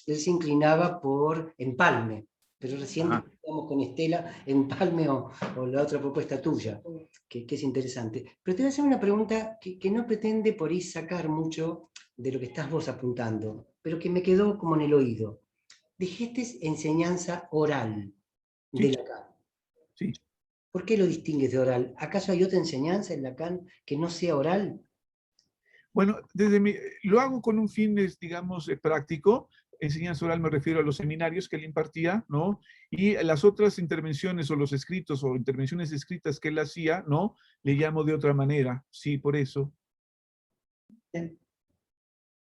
él se inclinaba por Empalme, pero recién estamos con Estela, Empalme o la otra propuesta tuya, que es interesante. Pero te voy a hacer una pregunta que no pretende por ahí sacar mucho de lo que estás vos apuntando, pero que me quedó como en el oído. Dijiste enseñanza oral de Sí, Lacan. sí. ¿Por qué lo distingues de oral? ¿Acaso hay otra enseñanza en Lacan que no sea oral? Bueno, lo hago con un fin, digamos, práctico. Enseñanza oral me refiero a los seminarios que él impartía, ¿no? Y las otras intervenciones o los escritos o intervenciones escritas que él hacía, ¿no? Le llamo de otra manera. Sí, por eso. Es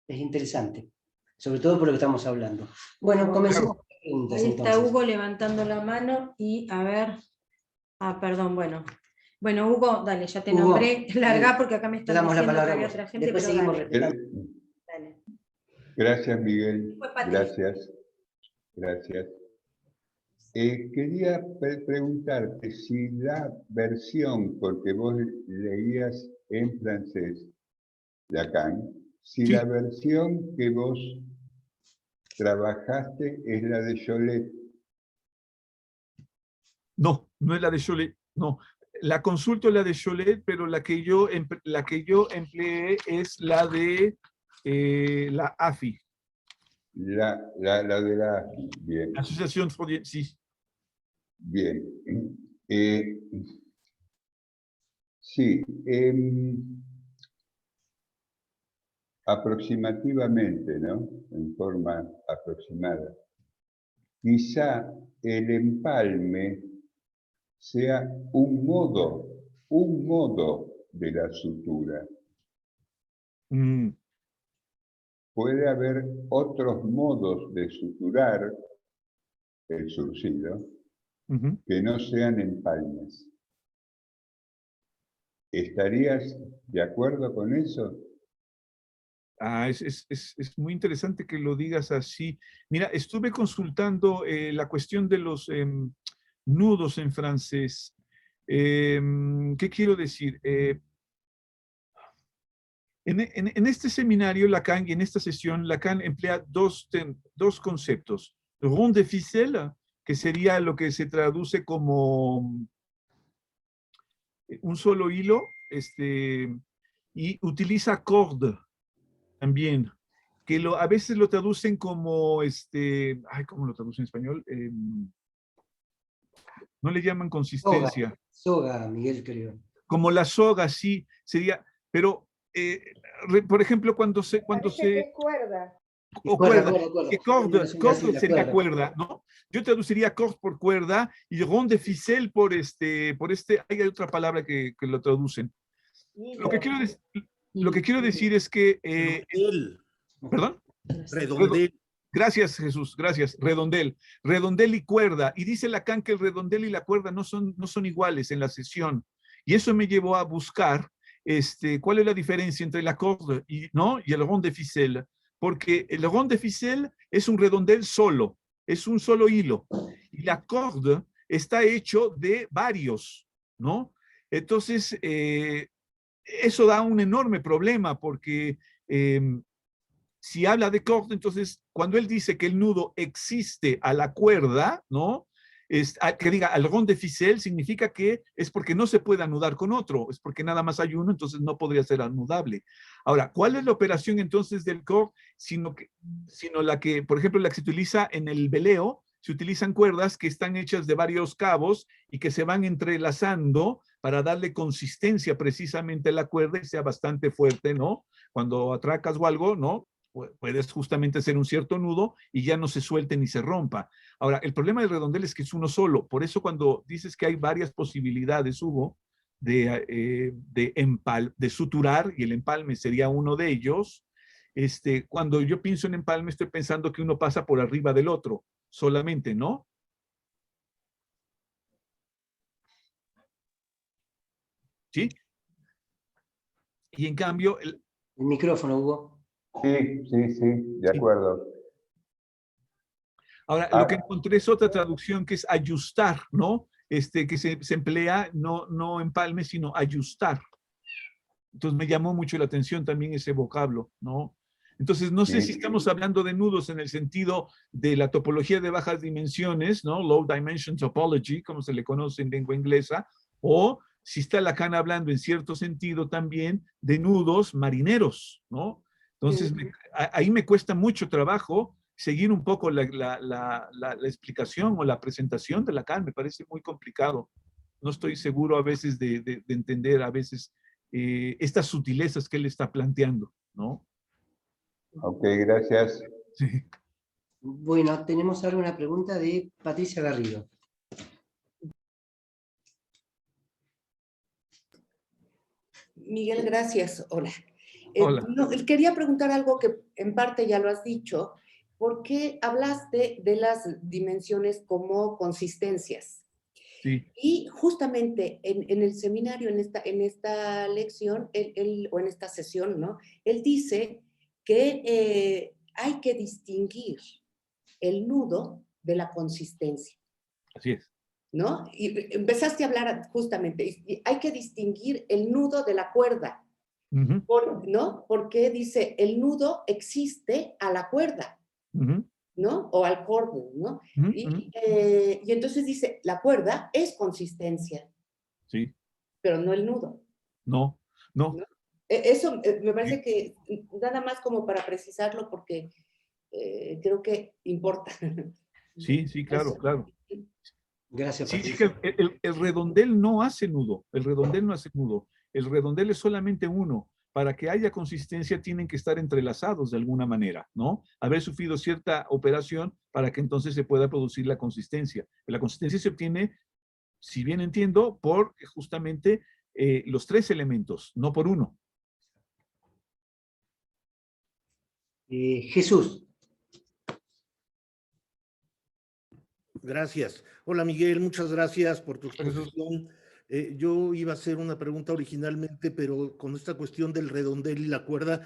interesante, sobre todo por lo que estamos hablando. Bueno, comencemos con las preguntas. Ahí está entonces. Hugo levantando la mano y a ver. Perdón, bueno. Bueno, Hugo, dale, ya te Hugo, nombré. Largá porque acá me te están damos la diciendo que palabra a había vos. otra gente, Después pero seguimos dale, respetando. dale. Gracias, Miguel. Después Patricia. Gracias. Quería preguntarte si la versión, porque vos leías en francés Lacan, si Sí. la versión que vos trabajaste es la de Cholet. No, no es la de Cholet, no. La consulto es la de Cholet, pero la que yo empleé es la de la AFI. La de la AFI, bien. Asociación Freudiana, sí. Bien. Sí. Aproximativamente, ¿no? En forma aproximada. Quizá el empalme sea un modo de la sutura. Mm. Puede haber otros modos de suturar el surcido que no sean empalmes. ¿Estarías de acuerdo con eso? Es muy interesante que lo digas así. Mira, estuve consultando la cuestión de los nudos en francés. ¿Qué quiero decir? En este seminario, Lacan, y en esta sesión, Lacan emplea dos conceptos. Rond de ficelle, que sería lo que se traduce como un solo hilo, y utiliza corde también, que a veces lo traducen como, ¿cómo lo traducen en español? No le llaman consistencia. Soga, Miguel, creo. Como la soga, sí, sería, pero, por ejemplo, cuando se... Cuerda. O cuerda. Que Cuerda. corde sería cuerda, ¿no? Yo traduciría corde por cuerda y rond de ficelle hay otra palabra que lo traducen. Lo que quiero decir es que... ¿Perdón? Redondel. Gracias, Jesús, gracias. Redondel y cuerda. Y dice Lacan que el redondel y la cuerda no son iguales en la sesión. Y eso me llevó a buscar cuál es la diferencia entre la corde y el rond de ficelle. Porque el rond de ficelle es un redondel solo, es un solo hilo. Y la corde está hecho de varios, ¿no? Entonces, eso da un enorme problema porque si habla de corde, entonces cuando él dice que el nudo existe a la cuerda, ¿no? Que diga al rond de ficelle significa que es porque no se puede anudar con otro, es porque nada más hay uno, entonces no podría ser anudable. Ahora, ¿cuál es la operación entonces del corde? Sino la que, por ejemplo, la que se utiliza en el veleo, se utilizan cuerdas que están hechas de varios cabos y que se van entrelazando para darle consistencia precisamente a la cuerda y sea bastante fuerte, ¿no? Cuando atracas o algo, ¿no? Puedes justamente hacer un cierto nudo y ya no se suelte ni se rompa. Ahora, el problema del redondel es que es uno solo. Por eso cuando dices que hay varias posibilidades, Hugo, de suturar, y el empalme sería uno de ellos, cuando yo pienso en empalme estoy pensando que uno pasa por arriba del otro, solamente, ¿no? ¿Sí? Y en cambio... El micrófono, Hugo. Sí, de acuerdo. Ahora, lo que encontré es otra traducción que es ajustar, ¿no? Que se emplea no empalme, sino ajustar. Entonces me llamó mucho la atención también ese vocablo, ¿no? Entonces, no sé si estamos hablando de nudos en el sentido de la topología de bajas dimensiones, ¿no? Low Dimension Topology, como se le conoce en lengua inglesa, o si está Lacan hablando en cierto sentido también de nudos marineros, ¿no? Entonces, ahí me cuesta mucho trabajo seguir un poco la explicación o la presentación de Lacan, me parece muy complicado. No estoy seguro a veces de entender a veces estas sutilezas que él está planteando, ¿no? Ok, gracias. Sí. Bueno, tenemos ahora una pregunta de Patricia Garrido. Miguel, gracias. Hola. Hola. Quería preguntar algo que en parte ya lo has dicho. ¿Por qué hablaste de las dimensiones como consistencias? Sí. Y justamente en el seminario, en esta lección, o en esta sesión, ¿no? Él dice que hay que distinguir el nudo de la consistencia. Así es. ¿No? Y empezaste a hablar justamente, y hay que distinguir el nudo de la cuerda, ¿no? Porque dice, el nudo existe a la cuerda, ¿no? O al cordón, ¿no? Y entonces dice, la cuerda es consistencia. Sí. Pero no el nudo. No. Eso me parece que nada más como para precisarlo porque creo que importa. Sí, claro, Eso. claro. Gracias, Sí, Patricia. es que el redondel no hace nudo, el redondel no hace nudo, el redondel es solamente uno. Para que haya consistencia tienen que estar entrelazados de alguna manera, ¿no? Haber sufrido cierta operación para que entonces se pueda producir la consistencia. La consistencia se obtiene, si bien entiendo, por justamente los tres elementos, no por uno. Jesús. Gracias. Hola Miguel, muchas gracias por tu exposición. Yo iba a hacer una pregunta originalmente, pero con esta cuestión del redondel y la cuerda,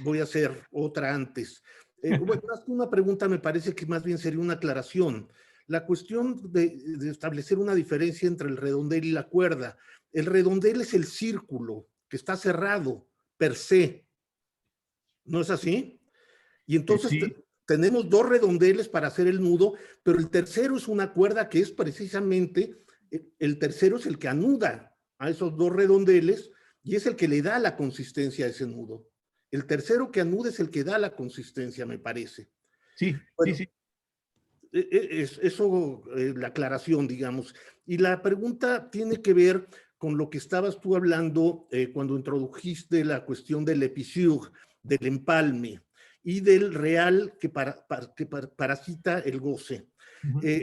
voy a hacer otra antes. Bueno, más que una pregunta, me parece que más bien sería una aclaración. La cuestión de establecer una diferencia entre el redondel y la cuerda. El redondel es el círculo que está cerrado per se. ¿No es así? Y entonces... Sí. Tenemos dos redondeles para hacer el nudo, pero el tercero es una cuerda que es precisamente, el tercero es el que anuda a esos dos redondeles y es el que le da la consistencia a ese nudo. El tercero que anuda es el que da la consistencia, me parece. Sí, bueno, sí. Eso, la aclaración, digamos. Y la pregunta tiene que ver con lo que estabas tú hablando cuando introdujiste la cuestión del épissure, del empalme y del real que parasita el goce.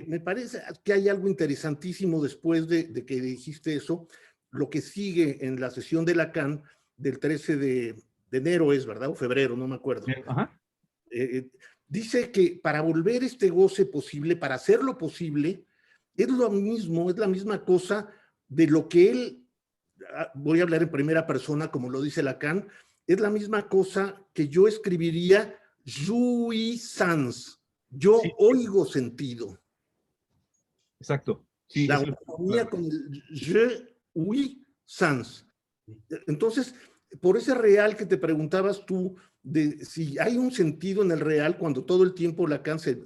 Me parece que hay algo interesantísimo después de que dijiste eso, lo que sigue en la sesión de Lacan del 13 de enero es, ¿verdad? O febrero, no me acuerdo. Ajá. Dice que para volver este goce posible, para hacerlo posible, es lo mismo, es la misma cosa de lo que él, voy a hablar en primera persona como lo dice Lacan, es la misma cosa que yo escribiría jouissance. Yo oigo sentido. Exacto. Sí, la eso homofonía con el je, oui, sans. Entonces, por ese real que te preguntabas tú, de si hay un sentido en el real, cuando todo el tiempo Lacan se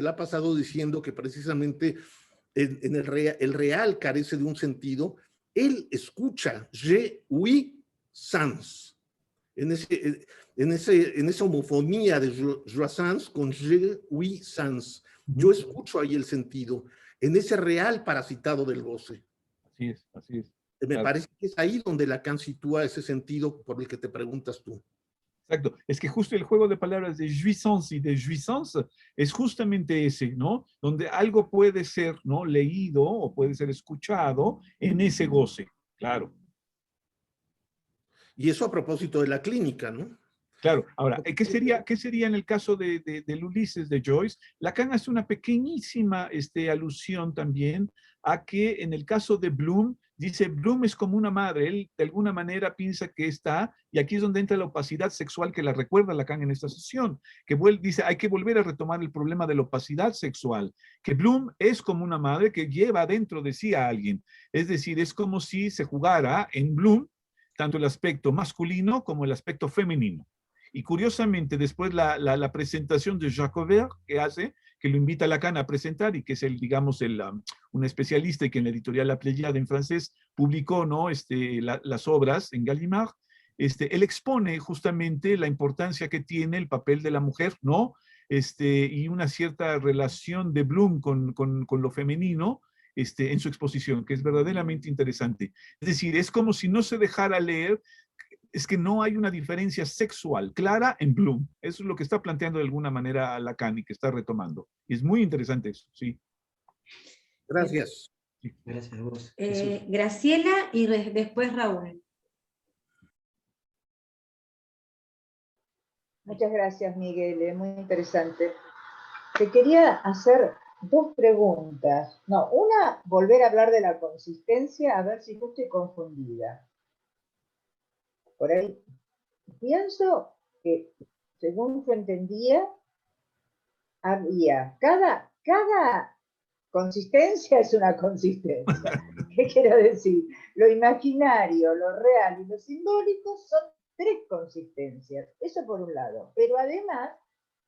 la ha pasado diciendo que precisamente en el real carece de un sentido, él escucha je, oui, sans. En esa homofonía de je sans con je, oui, sans. Yo escucho ahí el sentido, en ese real parasitado del goce. Así es, así es. Me parece que es ahí donde Lacan sitúa ese sentido por el que te preguntas tú. Exacto. Es que justo el juego de palabras de jouissance y de jouissance es justamente ese, ¿no? Donde algo puede ser, ¿no?, leído o puede ser escuchado en ese goce, claro. Y eso a propósito de la clínica, ¿no? Claro. Ahora, ¿qué sería del Ulises de Joyce? Lacan hace una pequeñísima alusión también a que en el caso de Bloom, dice, Bloom es como una madre, él de alguna manera piensa que está, y aquí es donde entra la opacidad sexual que la recuerda Lacan en esta sesión, que dice, hay que volver a retomar el problema de la opacidad sexual, que Bloom es como una madre que lleva dentro de sí a alguien, es decir, es como si se jugara en Bloom tanto el aspecto masculino como el aspecto femenino. Y curiosamente, después la presentación de Jacobert que hace, que lo invita a Lacan a presentar y que es un especialista y que en la editorial La Pléiade en francés publicó, ¿no?, las obras en Gallimard, él expone justamente la importancia que tiene el papel de la mujer, ¿no? Y una cierta relación de Bloom con lo femenino, en su exposición, que es verdaderamente interesante. Es decir, es como si no se dejara leer, es que no hay una diferencia sexual clara en Bloom. Eso es lo que está planteando de alguna manera Lacan y que está retomando. Y es muy interesante eso, sí. Gracias. Sí. Gracias a vos. Graciela y después Raúl. Muchas gracias, Miguel, muy interesante. Te quería hacer dos preguntas. No, una, volver a hablar de la consistencia, a ver si yo estoy confundida. Por ahí pienso que, según yo entendía, había cada consistencia es una consistencia. ¿Qué quiero decir? Lo imaginario, lo real y lo simbólico son tres consistencias. Eso por un lado. Pero además,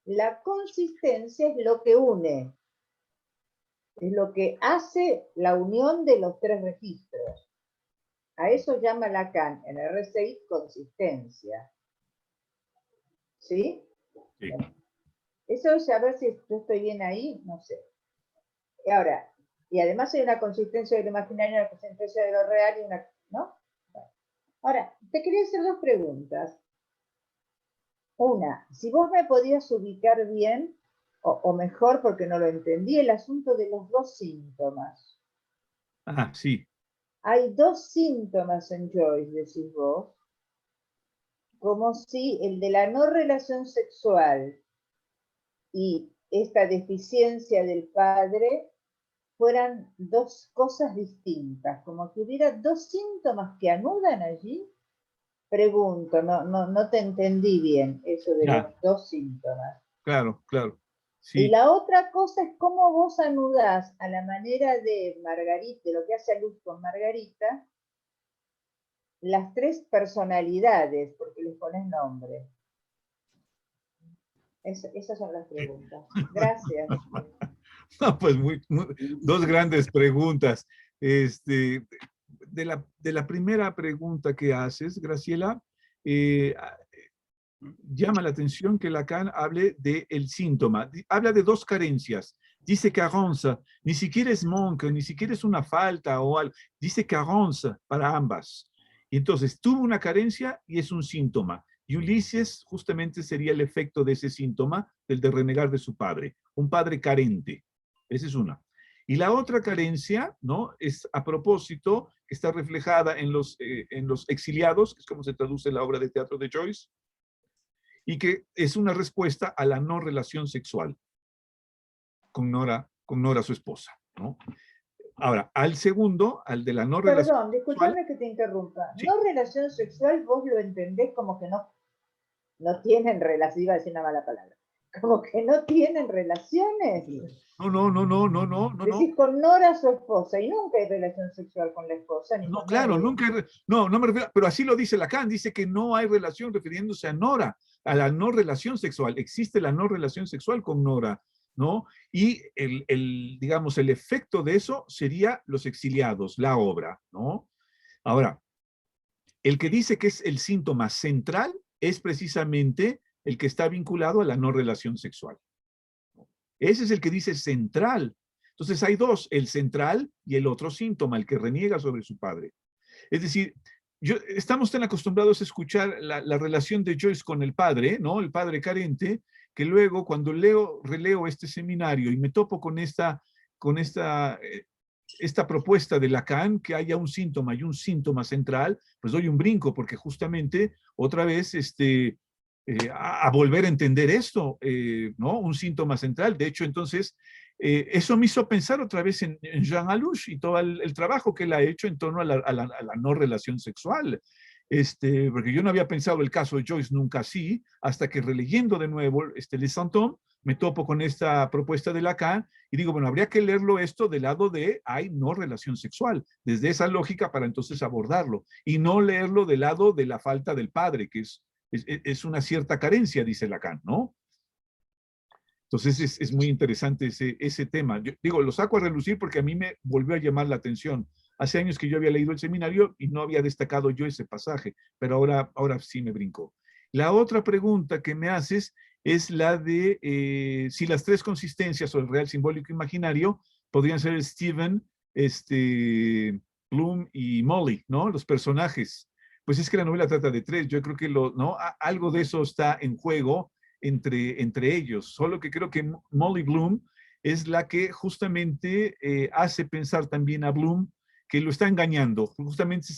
la consistencia es lo que une, es lo que hace la unión de los tres registros. A eso llama Lacan en R6 consistencia. ¿Sí? Sí. Eso es, a ver si yo estoy bien ahí, no sé. Y ahora, y además hay una consistencia de lo imaginario, una consistencia de lo real y una, ¿no? Ahora, te quería hacer dos preguntas. Una, si vos me podías ubicar bien, o mejor porque no lo entendí, el asunto de los dos síntomas. Ah, sí. Hay dos síntomas en Joyce, decís vos, como si el de la no relación sexual y esta deficiencia del padre fueran dos cosas distintas, como que hubiera dos síntomas que anudan allí. Pregunto, no te entendí bien eso de los dos síntomas. Claro, claro. Sí. Y la otra cosa es cómo vos anudás a la manera de Margarita, de lo que hace Luz con Margarita, las tres personalidades, porque les pones nombre. Esas son las preguntas. Gracias. No, pues dos grandes preguntas. De la primera pregunta que haces, Graciela, llama la atención que Lacan hable del síntoma. Habla de dos carencias. Dice carence, ni siquiera es manque, ni siquiera es una falta o algo. Dice carence para ambas. Y entonces tuvo una carencia y es un síntoma. Y Ulises justamente sería el efecto de ese síntoma, del de renegar de su padre. Un padre carente. Esa es una. Y la otra carencia, ¿no?, es a propósito, que está reflejada en los exiliados, que es como se traduce la obra de teatro de Joyce, y que es una respuesta a la no relación sexual con Nora, su esposa, ¿no? Ahora, al segundo, al de la no relación sexual. Perdón, disculpame que te interrumpa. Sí. No relación sexual, vos lo entendés como que no tienen relación, iba a decir una mala palabra, como que no tienen relaciones. No. Decís con Nora, su esposa, y nunca hay relación sexual con la esposa, ni No, con claro, nadie. nunca no me refiero, pero así lo dice Lacan, dice que no hay relación refiriéndose a Nora, a la no relación sexual. Existe la no relación sexual con Nora, ¿no? Y digamos, el efecto de eso sería los exiliados, la obra, ¿no? Ahora, el que dice que es el síntoma central es precisamente el que está vinculado a la no relación sexual. Ese es el que dice central. Entonces hay dos, el central y el otro síntoma, el que reniega sobre su padre. Es decir, estamos tan acostumbrados a escuchar la relación de Joyce con el padre, ¿no? El padre carente, que luego cuando releo este seminario y me topo con esta propuesta de Lacan, que haya un síntoma y un síntoma central, pues doy un brinco, porque justamente otra vez a volver a entender esto, ¿no? Un síntoma central. De hecho, entonces, eso me hizo pensar otra vez en Jean Alouche y todo el trabajo que él ha hecho en torno a la no relación sexual. Porque yo no había pensado el caso de Joyce nunca así, hasta que releyendo de nuevo Les Santons, me topo con esta propuesta de Lacan y digo, bueno, habría que leerlo esto del lado de hay no relación sexual, desde esa lógica para entonces abordarlo, y no leerlo del lado de la falta del padre, que es una cierta carencia, dice Lacan, ¿no? Entonces es muy interesante ese tema. Yo digo, lo saco a relucir porque a mí me volvió a llamar la atención. Hace años que yo había leído el seminario y no había destacado yo ese pasaje, pero ahora sí me brincó. La otra pregunta que me haces es la de si las tres consistencias o el real, simbólico, imaginario podrían ser Stephen, Bloom y Molly, ¿no? Los personajes. Pues es que la novela trata de tres. Yo creo que ¿no? Algo de eso está en juego entre ellos. Solo que creo que Molly Bloom es la que justamente hace pensar también a Bloom que lo está engañando. Justamente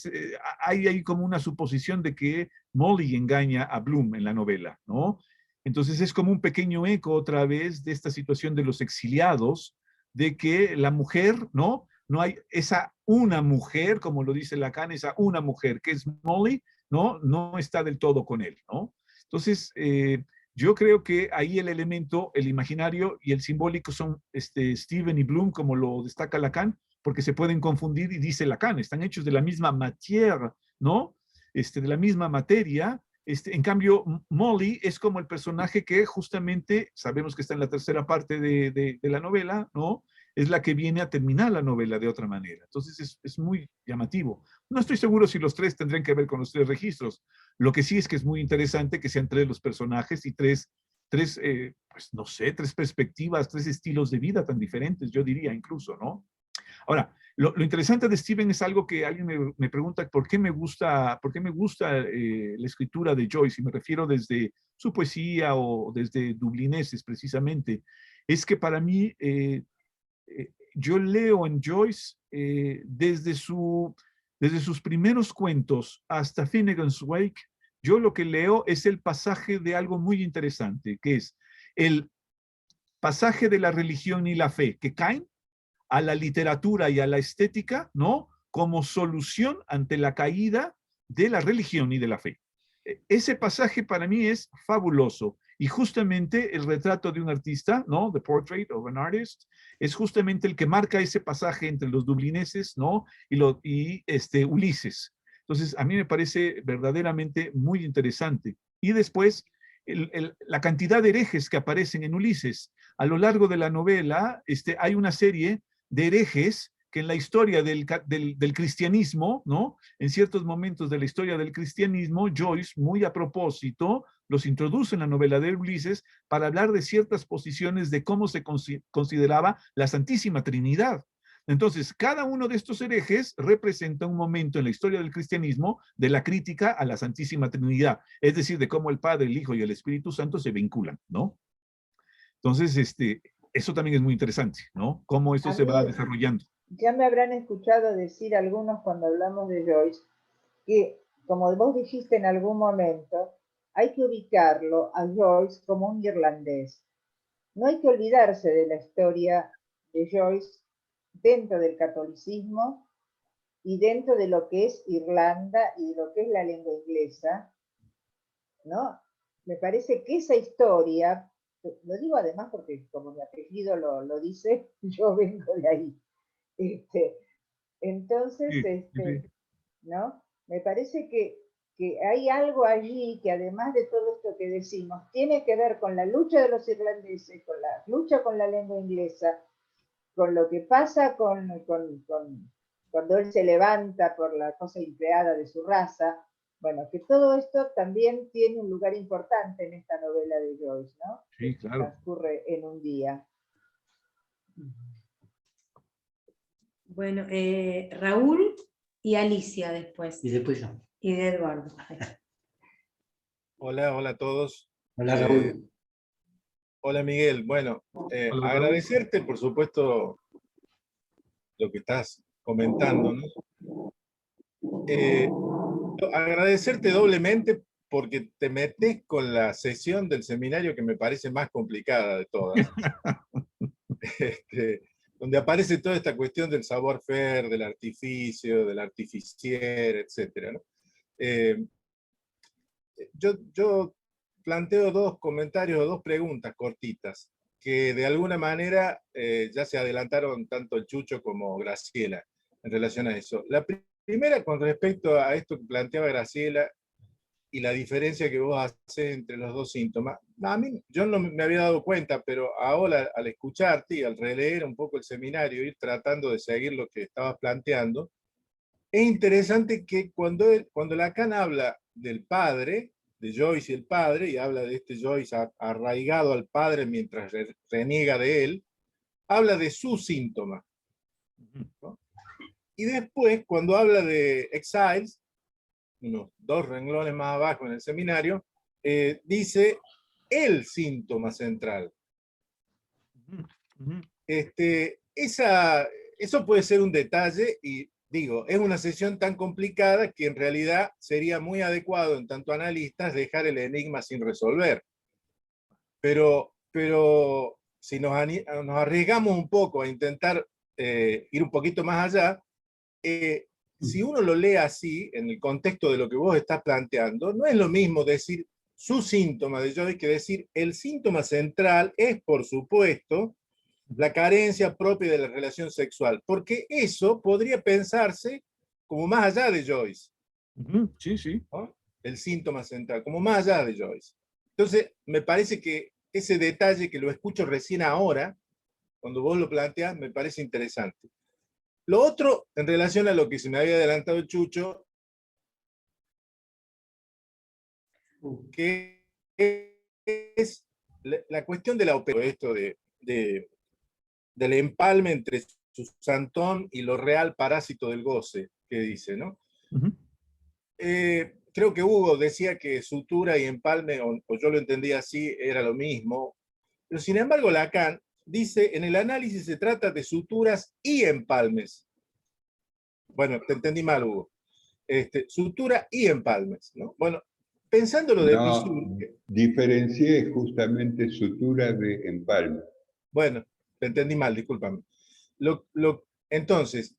hay como una suposición de que Molly engaña a Bloom en la novela, ¿no? Entonces es como un pequeño eco otra vez de esta situación de los exiliados, de que la mujer, ¿no? No hay esa una mujer, como lo dice Lacan, esa una mujer que es Molly, ¿no? No está del todo con él, ¿no? Entonces, yo creo que ahí el elemento, el imaginario y el simbólico son Stephen y Bloom, como lo destaca Lacan, porque se pueden confundir y dice Lacan, están hechos de la misma matière, ¿no? De la misma materia. En cambio, Molly es como el personaje que justamente, sabemos que está en la tercera parte de la novela, ¿no? Es la que viene a terminar la novela de otra manera. Entonces es muy llamativo. No estoy seguro si los tres tendrían que ver con los tres registros. Lo que sí es que es muy interesante que sean tres los personajes y tres pues no sé, tres perspectivas, tres estilos de vida tan diferentes, yo diría incluso, ¿no? Ahora, lo interesante de Stephen es algo que alguien me pregunta por qué me gusta la escritura de Joyce, y me refiero desde su poesía o desde Dublineses precisamente, es que para mí yo leo en Joyce desde sus primeros cuentos hasta Finnegan's Wake, yo lo que leo es el pasaje de algo muy interesante, que es el pasaje de la religión y la fe, que caen a la literatura y a la estética, ¿no? Como solución ante la caída de la religión y de la fe. Ese pasaje para mí es fabuloso. Y justamente el retrato de un artista, ¿no? The Portrait of an Artist, es justamente el que marca ese pasaje entre los dublineses, ¿no? Y Ulises. Entonces, a mí me parece verdaderamente muy interesante. Y después, la cantidad de herejes que aparecen en Ulises. A lo largo de la novela, hay una serie de herejes que en la historia del cristianismo, ¿no? En ciertos momentos de la historia del cristianismo, Joyce, muy a propósito, los introduce en la novela de Ulises para hablar de ciertas posiciones de cómo se consideraba la Santísima Trinidad. Entonces, cada uno de estos herejes representa un momento en la historia del cristianismo de la crítica a la Santísima Trinidad, es decir, de cómo el Padre, el Hijo y el Espíritu Santo se vinculan, ¿no? Entonces, eso también es muy interesante, ¿no? Cómo esto se va desarrollando. Ya me habrán escuchado decir algunos cuando hablamos de Joyce, que como vos dijiste en algún momento, hay que ubicarlo a Joyce como un irlandés. No hay que olvidarse de la historia de Joyce dentro del catolicismo y dentro de lo que es Irlanda y de lo que es la lengua inglesa, ¿no? Me parece que esa historia lo digo además porque como mi apellido lo dice, yo vengo de ahí. Entonces, ¿no? Me parece que hay algo allí que además de todo esto que decimos, tiene que ver con la lucha de los irlandeses, con la lucha con la lengua inglesa, con lo que pasa cuando él se levanta por la cosa empleada de su raza. Bueno, que todo esto también tiene un lugar importante en esta novela de Joyce, ¿no? Sí, claro. Transcurre en un día. Bueno, Raúl y Alicia después. Y después yo. Y de Eduardo. Hola, hola a todos. Hola, Raúl. Hola Miguel. Bueno, Hola, Raúl. agradecerte por supuesto lo que estás comentando, ¿no? Agradecerte doblemente porque te metes con la sesión del seminario que me parece más complicada de todas. Donde aparece toda esta cuestión del savoir-faire, del artificio, del artificier, etc., ¿no? Yo planteo dos comentarios o dos preguntas cortitas que de alguna manera ya se adelantaron tanto el Chucho como Graciela en relación a eso. La primera con respecto a esto que planteaba Graciela y la diferencia que vos haces entre los dos síntomas. A mí, yo no me había dado cuenta, pero ahora al escucharte y al releer un poco el seminario, ir tratando de seguir lo que estabas planteando, es interesante que cuando Lacan habla del padre, de Joyce y el padre, y habla de este Joyce arraigado al padre mientras reniega de él, habla de su síntoma, ¿no? Y después, cuando habla de Exiles, unos 2 renglones más abajo en el seminario, dice el síntoma central. Eso puede ser un detalle y digo, es una sesión tan complicada que en realidad sería muy adecuado en tanto analistas dejar el enigma sin resolver. Pero si nos arriesgamos un poco a intentar ir un poquito más allá, si uno lo lee así, en el contexto de lo que vos estás planteando, no es lo mismo decir su síntoma de Joyce que decir el síntoma central es, por supuesto, la carencia propia de la relación sexual, porque eso podría pensarse como más allá de Joyce. Sí, sí. ¿No? El síntoma central, como más allá de Joyce. Entonces, me parece que ese detalle que lo escucho recién ahora, cuando vos lo planteas, me parece interesante. Lo otro, en relación a lo que se me había adelantado el Chucho, que es la cuestión de la operación, esto del empalme entre Santón y lo real parásito del goce, que dice, ¿no? Creo que Hugo decía que sutura y empalme, o yo lo entendía así, era lo mismo, pero sin embargo Lacan dice, en el análisis se trata de suturas y empalmes. Bueno, te entendí mal, Hugo. Sutura y empalmes, ¿no? Bueno, pensándolo de Pisur... Diferencié justamente sutura de empalme. Bueno, te entendí mal, discúlpame. Entonces,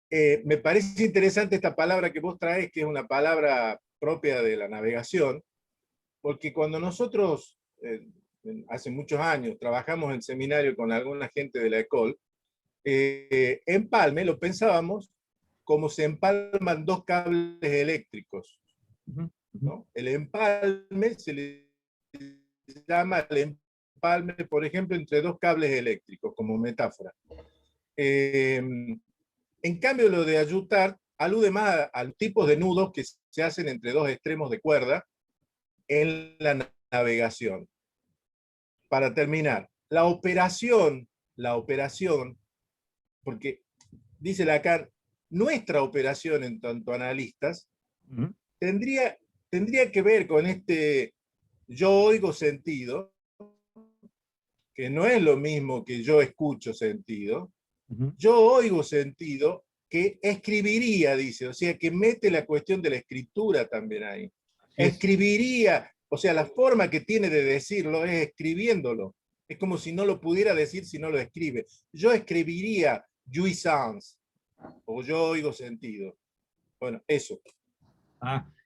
me parece interesante esta palabra que vos traes, que es una palabra propia de la navegación, porque cuando nosotros, hace muchos años, trabajamos en seminario con alguna gente de la École, empalme lo pensábamos como se empalman 2 cables eléctricos, ¿no? El empalme se le llama el empalme, por ejemplo, entre 2 cables eléctricos, como metáfora. En cambio, lo de ayutar alude más a los tipos de nudos que se hacen entre 2 extremos de cuerda en la navegación. Para terminar, la operación, porque dice Lacan, nuestra operación en tanto analistas, tendría que ver con este yo oigo sentido, que no es lo mismo que yo escucho sentido. Yo oigo sentido que escribiría, dice, o sea, que mete la cuestión de la escritura también ahí. Escribiría, o sea, la forma que tiene de decirlo es escribiéndolo. Es como si no lo pudiera decir si no lo escribe. Yo escribiría jouissance, o yo oigo sentido. Bueno, eso.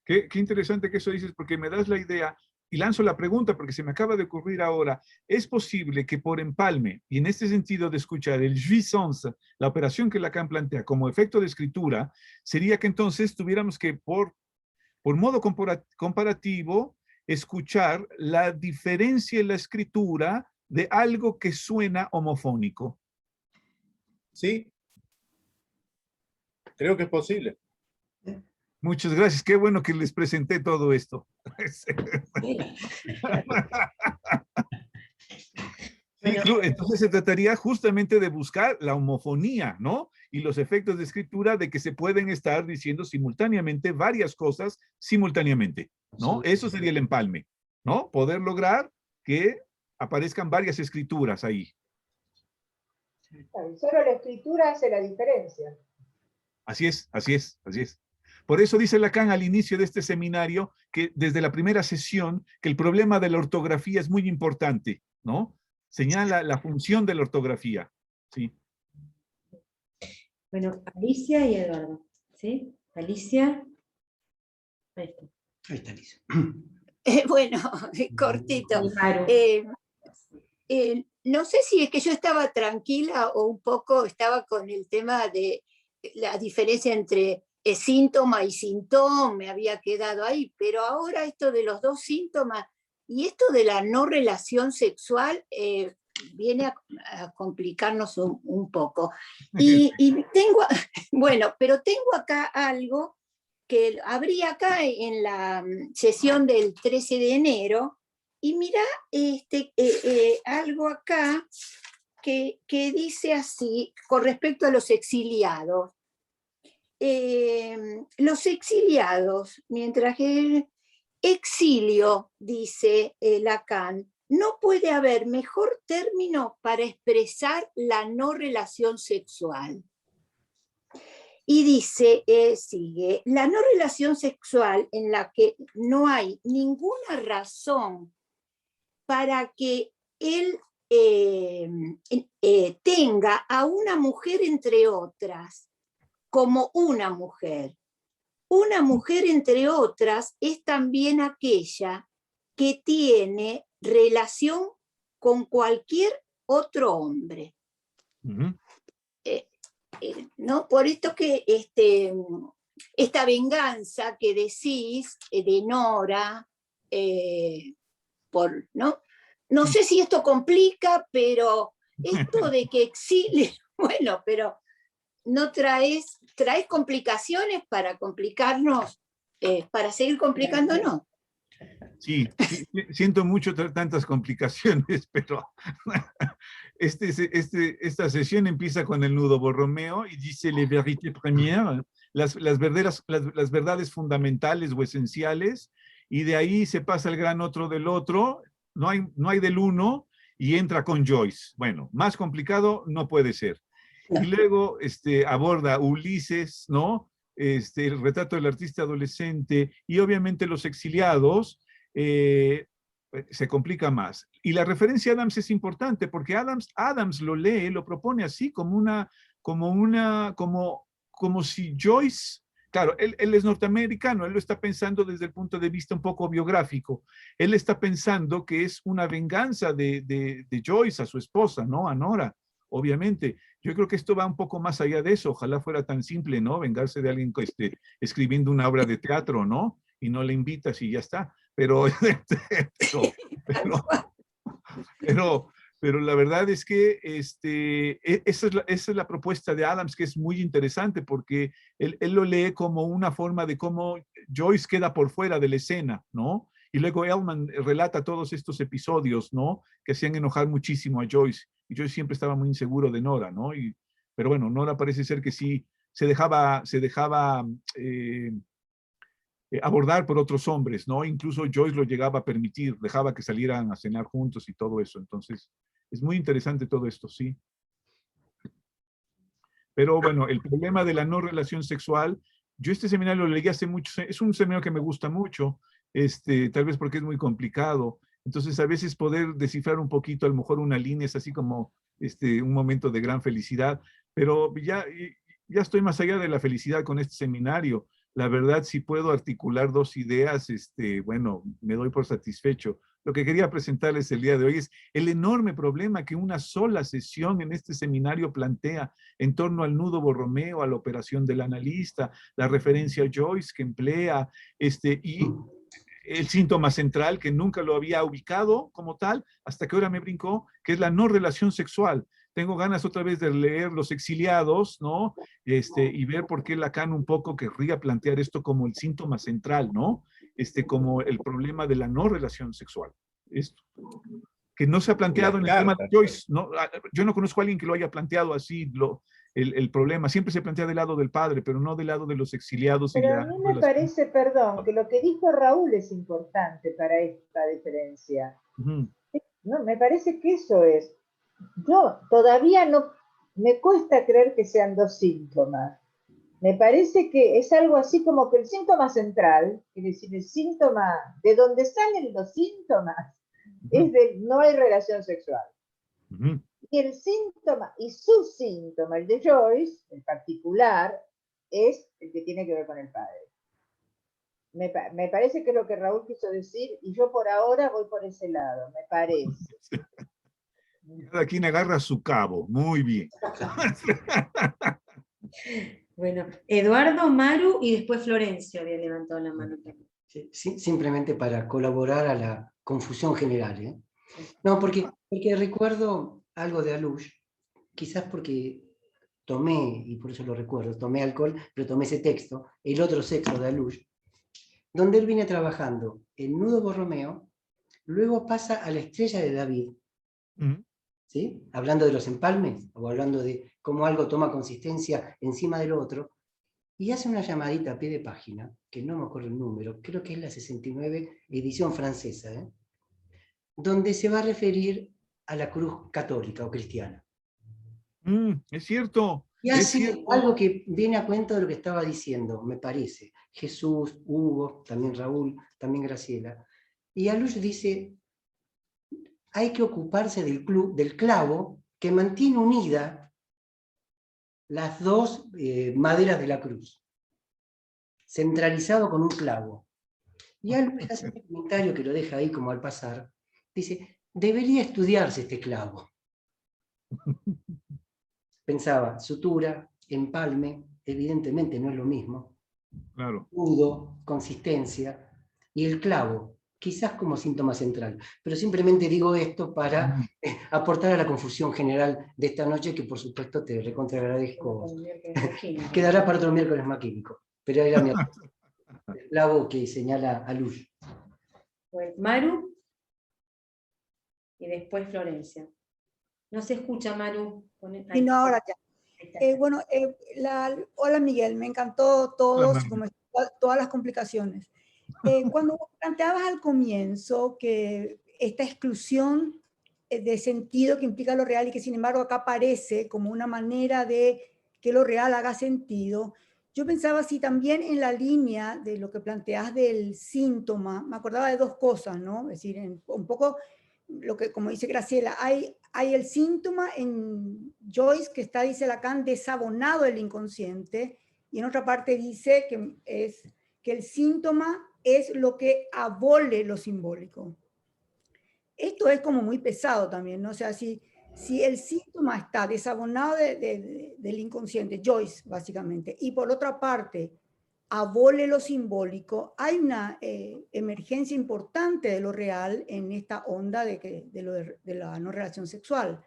Qué interesante que eso dices, porque me das la idea y lanzo la pregunta porque se me acaba de ocurrir ahora, ¿es posible que por empalme, y en este sentido de escuchar el jouissance, la operación que Lacan plantea como efecto de escritura, sería que entonces tuviéramos que por modo comparativo escuchar la diferencia en la escritura de algo que suena homofónico? Sí, creo que es posible. Muchas gracias, qué bueno que les presenté todo esto. Entonces se trataría justamente de buscar la homofonía, ¿no? Y los efectos de escritura de que se pueden estar diciendo simultáneamente varias cosas simultáneamente, ¿no? Eso sería el empalme, ¿no? Poder lograr que aparezcan varias escrituras ahí. Solo la escritura hace la diferencia. Así es, así es, así es. Por eso dice Lacan al inicio de este seminario que desde la primera sesión que el problema de la ortografía es muy importante, ¿no? Señala la función de la ortografía, ¿sí? Bueno, Alicia y Eduardo, ¿sí? Alicia. Ahí está. Ahí está, Alicia. Bueno, cortito. No sé si es que yo estaba tranquila o un poco estaba con el tema de la diferencia entre síntoma y síntoma, me había quedado ahí, pero ahora esto de los dos síntomas y esto de la no relación sexual viene a complicarnos un poco. Y tengo, bueno, pero tengo acá algo que abrí acá en la sesión del 13 de enero, y mirá algo acá que dice así, con respecto a los exiliados. Los exiliados, mientras que el exilio, dice Lacan, no puede haber mejor término para expresar la no relación sexual. Y dice, sigue, la no relación sexual en la que no hay ninguna razón para que él tenga a una mujer entre otras como una mujer. Una mujer entre otras es también aquella que tiene relación con cualquier otro hombre. Uh-huh. ¿No? Por esto que esta venganza que decís de Nora, no sé si esto complica, pero esto de que exile, bueno, pero no traes complicaciones para complicarnos, para seguir complicándonos. Sí, siento mucho tantas complicaciones, pero esta sesión empieza con el nudo Borromeo y dice les vérités premières, las verdades fundamentales o esenciales, y de ahí se pasa el gran otro del otro, no hay del uno, y entra con Joyce. Bueno, más complicado no puede ser. No. Y luego aborda Ulises, ¿no? El retrato del artista adolescente, y obviamente los exiliados. Se complica más. Y la referencia a Adams es importante porque Adams lo lee, lo propone así como si Joyce, claro, él es norteamericano, él lo está pensando desde el punto de vista un poco biográfico. Él está pensando que es una venganza de Joyce a su esposa, ¿no? A Nora, obviamente. Yo creo que esto va un poco más allá de eso. Ojalá fuera tan simple, ¿no? Vengarse de alguien escribiendo una obra de teatro, ¿no? Y no le invitas y ya está. Pero la verdad es que esa es la propuesta de Adams, que es muy interesante porque él lo lee como una forma de cómo Joyce queda por fuera de la escena, ¿no? Y luego Ellman relata todos estos episodios, ¿no? Que hacían enojar muchísimo a Joyce. Y Joyce siempre estaba muy inseguro de Nora, ¿no? Pero bueno, Nora parece ser que sí se dejaba abordar por otros hombres, ¿no? Incluso Joyce lo llegaba a permitir, dejaba que salieran a cenar juntos y todo eso. Entonces, es muy interesante todo esto, sí. Pero bueno, el problema de la no relación sexual, yo este seminario lo leí hace mucho, es un seminario que me gusta mucho, tal vez porque es muy complicado. Entonces, a veces poder descifrar un poquito, a lo mejor una línea es así como un momento de gran felicidad, pero ya estoy más allá de la felicidad con este seminario. la verdad, si puedo articular dos ideas, bueno, me doy por satisfecho. Lo que quería presentarles el día de hoy es el enorme problema que una sola sesión en este seminario plantea en torno al nudo Borromeo, a la operación del analista, la referencia a Joyce que emplea, y el síntoma central que nunca lo había ubicado como tal, hasta que ahora me brincó, que es la no relación sexual. Tengo ganas otra vez de leer Los Exiliados, ¿no? Y ver por qué Lacan un poco querría plantear esto como el síntoma central, ¿no? Como el problema de la no relación sexual. Esto. Que no se ha planteado en el tema de Joyce, ¿no? Yo no conozco a alguien que lo haya planteado así, el problema. Siempre se plantea del lado del padre, pero no del lado de los exiliados. Pero a mí me parece, perdón, que lo que dijo Raúl es importante para esta diferencia. No, me parece que eso es. Yo todavía no, me cuesta creer que sean dos síntomas. Me parece que es algo así como que el síntoma central, es decir, el síntoma de donde salen los síntomas, es de no hay relación sexual. Y el síntoma, y su síntoma, el de Joyce, en particular, es el que tiene que ver con el padre. Me parece que es lo que Raúl quiso decir, y yo por ahora voy por ese lado, me parece. Cada quien agarra su cabo, muy bien. Bueno, Eduardo, Maru y después Florencio había levantado la mano también. Sí, simplemente para colaborar a la confusión general, ¿eh? No, porque recuerdo algo de Alush, quizás porque tomé, y por eso lo recuerdo, tomé alcohol, pero tomé ese texto, el otro sexo de Alush, donde él viene trabajando el nudo Borromeo, luego pasa a la estrella de David, ¿sí? Hablando de los empalmes, o hablando de cómo algo toma consistencia encima del otro, y hace una llamadita a pie de página, que no me acuerdo el número, creo que es la 69, edición francesa, ¿eh? Donde se va a referir a la cruz católica o cristiana. Es cierto. Y hace algo que viene a cuento de lo que estaba diciendo, me parece. Jesús, Hugo, también Raúl, también Graciela. Y Alush dice, hay que ocuparse del clavo que mantiene unida las dos maderas de la cruz, centralizado con un clavo. Y Alush hace un comentario que lo deja ahí como al pasar, dice, debería estudiarse este clavo. Pensaba, sutura, empalme, evidentemente no es lo mismo. Claro. Nudo, consistencia, y el clavo, quizás como síntoma central. Pero simplemente digo esto para aportar a la confusión general de esta noche, que por supuesto te recontra agradezco. Quedará para otro miércoles más químico. Pero era mi el clavo que señala a Luz. Bueno, Maru y después Florencia. No se escucha, Maru. Y no, ahora ya. Hola Miguel, me encantó todas las complicaciones. Cuando planteabas al comienzo que esta exclusión de sentido que implica lo real y que sin embargo acá aparece como una manera de que lo real haga sentido, yo pensaba así también en la línea de lo que planteas del síntoma, me acordaba de dos cosas, ¿no? Es decir, un poco lo que, como dice Graciela, hay el síntoma en Joyce que está, dice Lacan, desabonado del inconsciente, y en otra parte dice que el síntoma es lo que abole lo simbólico. Esto es como muy pesado también, ¿no? O sea, si el síntoma está desabonado del inconsciente, Joyce básicamente, y por otra parte abole lo simbólico, hay una emergencia importante de lo real en esta onda de la no relación sexual.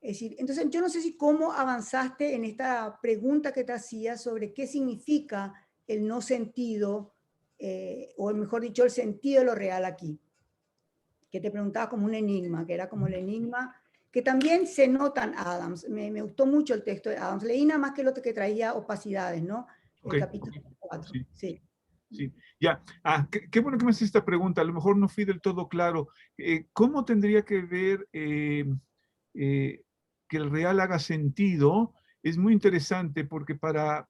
Es decir, entonces yo no sé si cómo avanzaste en esta pregunta que te hacía sobre qué significa el no sentido, o mejor dicho, el sentido de lo real aquí, que te preguntaba como un enigma, que era como el enigma, que también se nota en Adams. Me gustó mucho el texto de Adams. Leí nada más que lo que traía opacidades, ¿no? El capítulo 4. Sí. Sí, ya. Qué bueno que me haces esta pregunta. A lo mejor no fui del todo claro. ¿Cómo tendría que ver que el real haga sentido? Es muy interesante porque para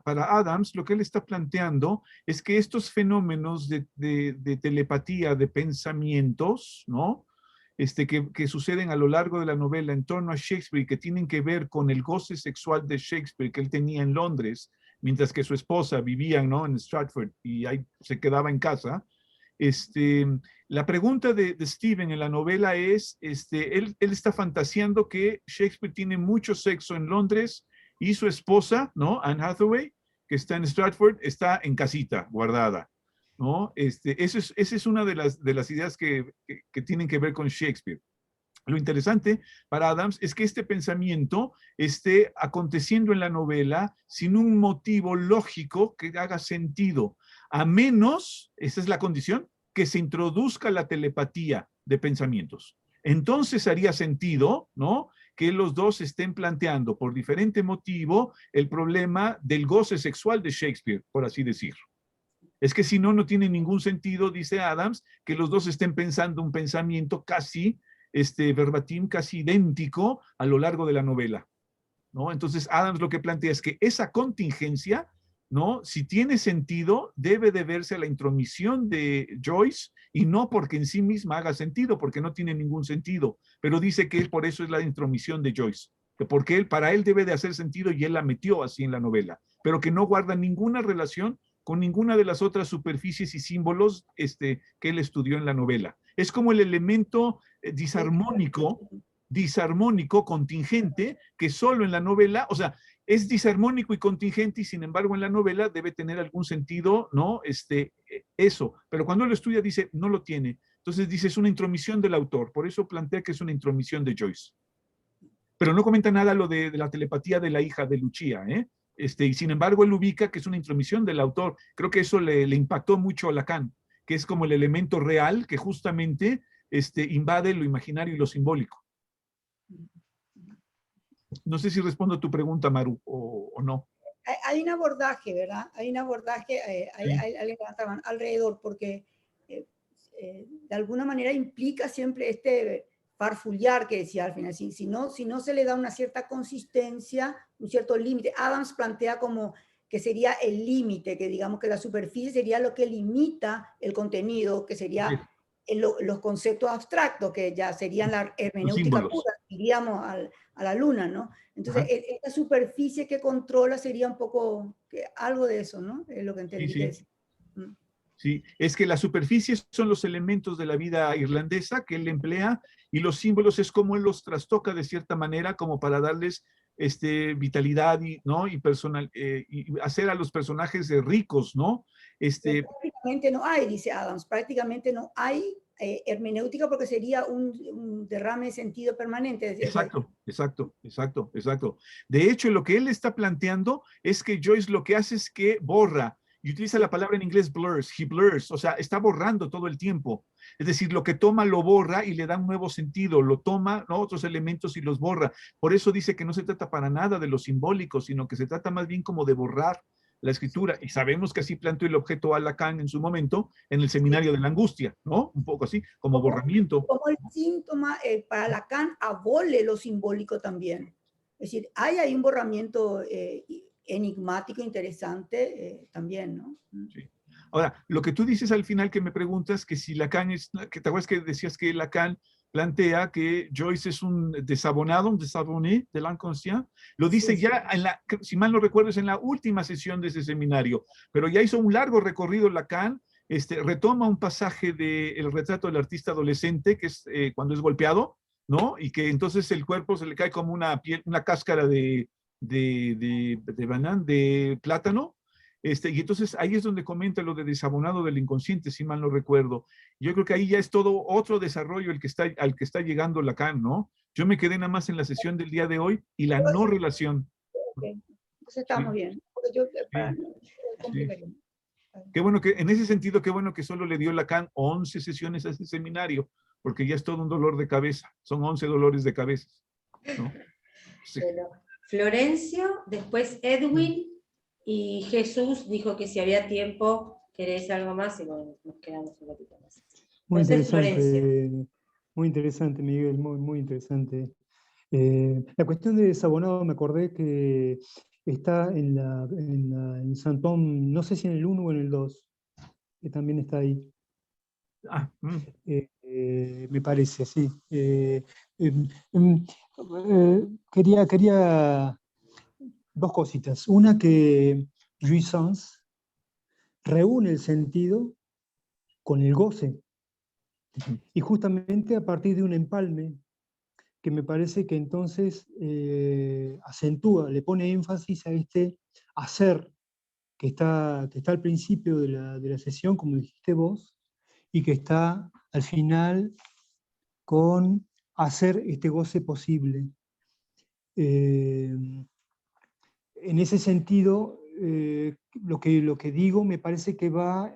Adams lo que él está planteando es que estos fenómenos de telepatía, de pensamientos, ¿no? Que suceden a lo largo de la novela en torno a Shakespeare y que tienen que ver con el goce sexual de Shakespeare que él tenía en Londres, mientras que su esposa vivía, ¿no?, en Stratford y ahí se quedaba en casa. La pregunta de Stephen en la novela es, él está fantaseando que Shakespeare tiene mucho sexo en Londres y su esposa, ¿no?, Anne Hathaway, que está en Stratford, está en casita, guardada, ¿no? Esa es una de las ideas que tienen que ver con Shakespeare. Lo interesante para Adams es que este pensamiento esté aconteciendo en la novela sin un motivo lógico que haga sentido, a menos, esa es la condición, que se introduzca la telepatía de pensamientos. Entonces haría sentido, ¿no?, que los dos estén planteando por diferente motivo el problema del goce sexual de Shakespeare, por así decirlo. Es que si no, no tiene ningún sentido, dice Adams, que los dos estén pensando un pensamiento casi verbatim, casi idéntico a lo largo de la novela, ¿no? Entonces Adams lo que plantea es que esa contingencia, ¿no?, si tiene sentido, debe de verse a la intromisión de Joyce y no porque en sí misma haga sentido, porque no tiene ningún sentido, pero dice que por eso es la intromisión de Joyce, que porque para él debe de hacer sentido y él la metió así en la novela, pero que no guarda ninguna relación con ninguna de las otras superficies y símbolos que él estudió en la novela. Es como el elemento disarmónico, contingente, que solo en la novela, o sea, es disarmónico y contingente y sin embargo en la novela debe tener algún sentido, ¿no? Eso, pero cuando lo estudia dice, no lo tiene. Entonces dice, es una intromisión del autor, por eso plantea que es una intromisión de Joyce. Pero no comenta nada lo de la telepatía de la hija de Lucia, ¿eh? Y sin embargo él ubica que es una intromisión del autor. Creo que eso le impactó mucho a Lacan, que es como el elemento real que justamente invade lo imaginario y lo simbólico. No sé si respondo a tu pregunta, Maru, o no. Hay un abordaje, ¿verdad? Hay un abordaje, hay alrededor, porque de alguna manera implica siempre farfullar que decía al final. Si no se le da una cierta consistencia, un cierto límite. Adams plantea como que sería el límite, que digamos que la superficie sería lo que limita el contenido, que sería los conceptos abstractos, que ya serían la hermenéutica pura, diríamos a la luna, ¿no? Entonces, esta superficie que controla sería un poco algo de eso, ¿no? Es lo que entendí. Sí. Sí, es que las superficies son los elementos de la vida irlandesa que él emplea y los símbolos es como él los trastoca de cierta manera como para darles vitalidad y, ¿no?, y hacer a los personajes ricos, ¿no? Prácticamente no hay, dice Adams, prácticamente no hay hermenéutica porque sería un derrame de sentido permanente. Exacto. De hecho, lo que él está planteando es que Joyce lo que hace es que borra, y utiliza la palabra en inglés blurs, he blurs, o sea, está borrando todo el tiempo. Es decir, lo que toma lo borra y le da un nuevo sentido, lo toma, ¿no?, otros elementos y los borra. Por eso dice que no se trata para nada de lo simbólico, sino que se trata más bien como de borrar la escritura. Y sabemos que así planteó el objeto a Lacan en su momento, en el seminario de la angustia, ¿no? Un poco así, como borramiento. Como el síntoma para Lacan abole lo simbólico también. Es decir, hay un borramiento enigmático, interesante también, ¿no? Sí. Ahora, lo que tú dices al final que me preguntas, que si Lacan que te acuerdas que decías que Lacan plantea que Joyce es un desabonado, un desaboné de l'inconscient, lo dice ya si mal no recuerdo, es en la última sesión de ese seminario, pero ya hizo un largo recorrido Lacan, retoma un pasaje del retrato del artista adolescente, que es cuando es golpeado, ¿no? Y que entonces el cuerpo se le cae como una cáscara de plátano, y entonces ahí es donde comenta lo de desabonado del inconsciente, si mal no recuerdo. Yo creo que ahí ya es todo otro desarrollo al que está llegando Lacan, ¿no? Yo me quedé nada más en la sesión del día de hoy y la no relación. Okay. Entonces estamos bien. Qué bueno que, en ese sentido, qué bueno que solo le dio Lacan 11 sesiones a ese seminario, porque ya es todo un dolor de cabeza. Son 11 dolores de cabeza, ¿no? Sí. Florencio, después Edwin, y Jesús dijo que si había tiempo, querés algo más, y bueno, nos quedamos un ratito más. Muy interesante, Miguel, muy interesante. La cuestión de Desabonado, me acordé que está en Santón, no sé si en el 1 o en el 2, que también está ahí. Me parece, sí. Quería dos cositas. Una, que jouissance, reúne el sentido con el goce. Y justamente a partir de un empalme, que me parece que entonces acentúa, le pone énfasis a este hacer que está al principio de la sesión, como dijiste vos, y que está al final con hacer este goce posible. En ese sentido, lo que digo me parece que va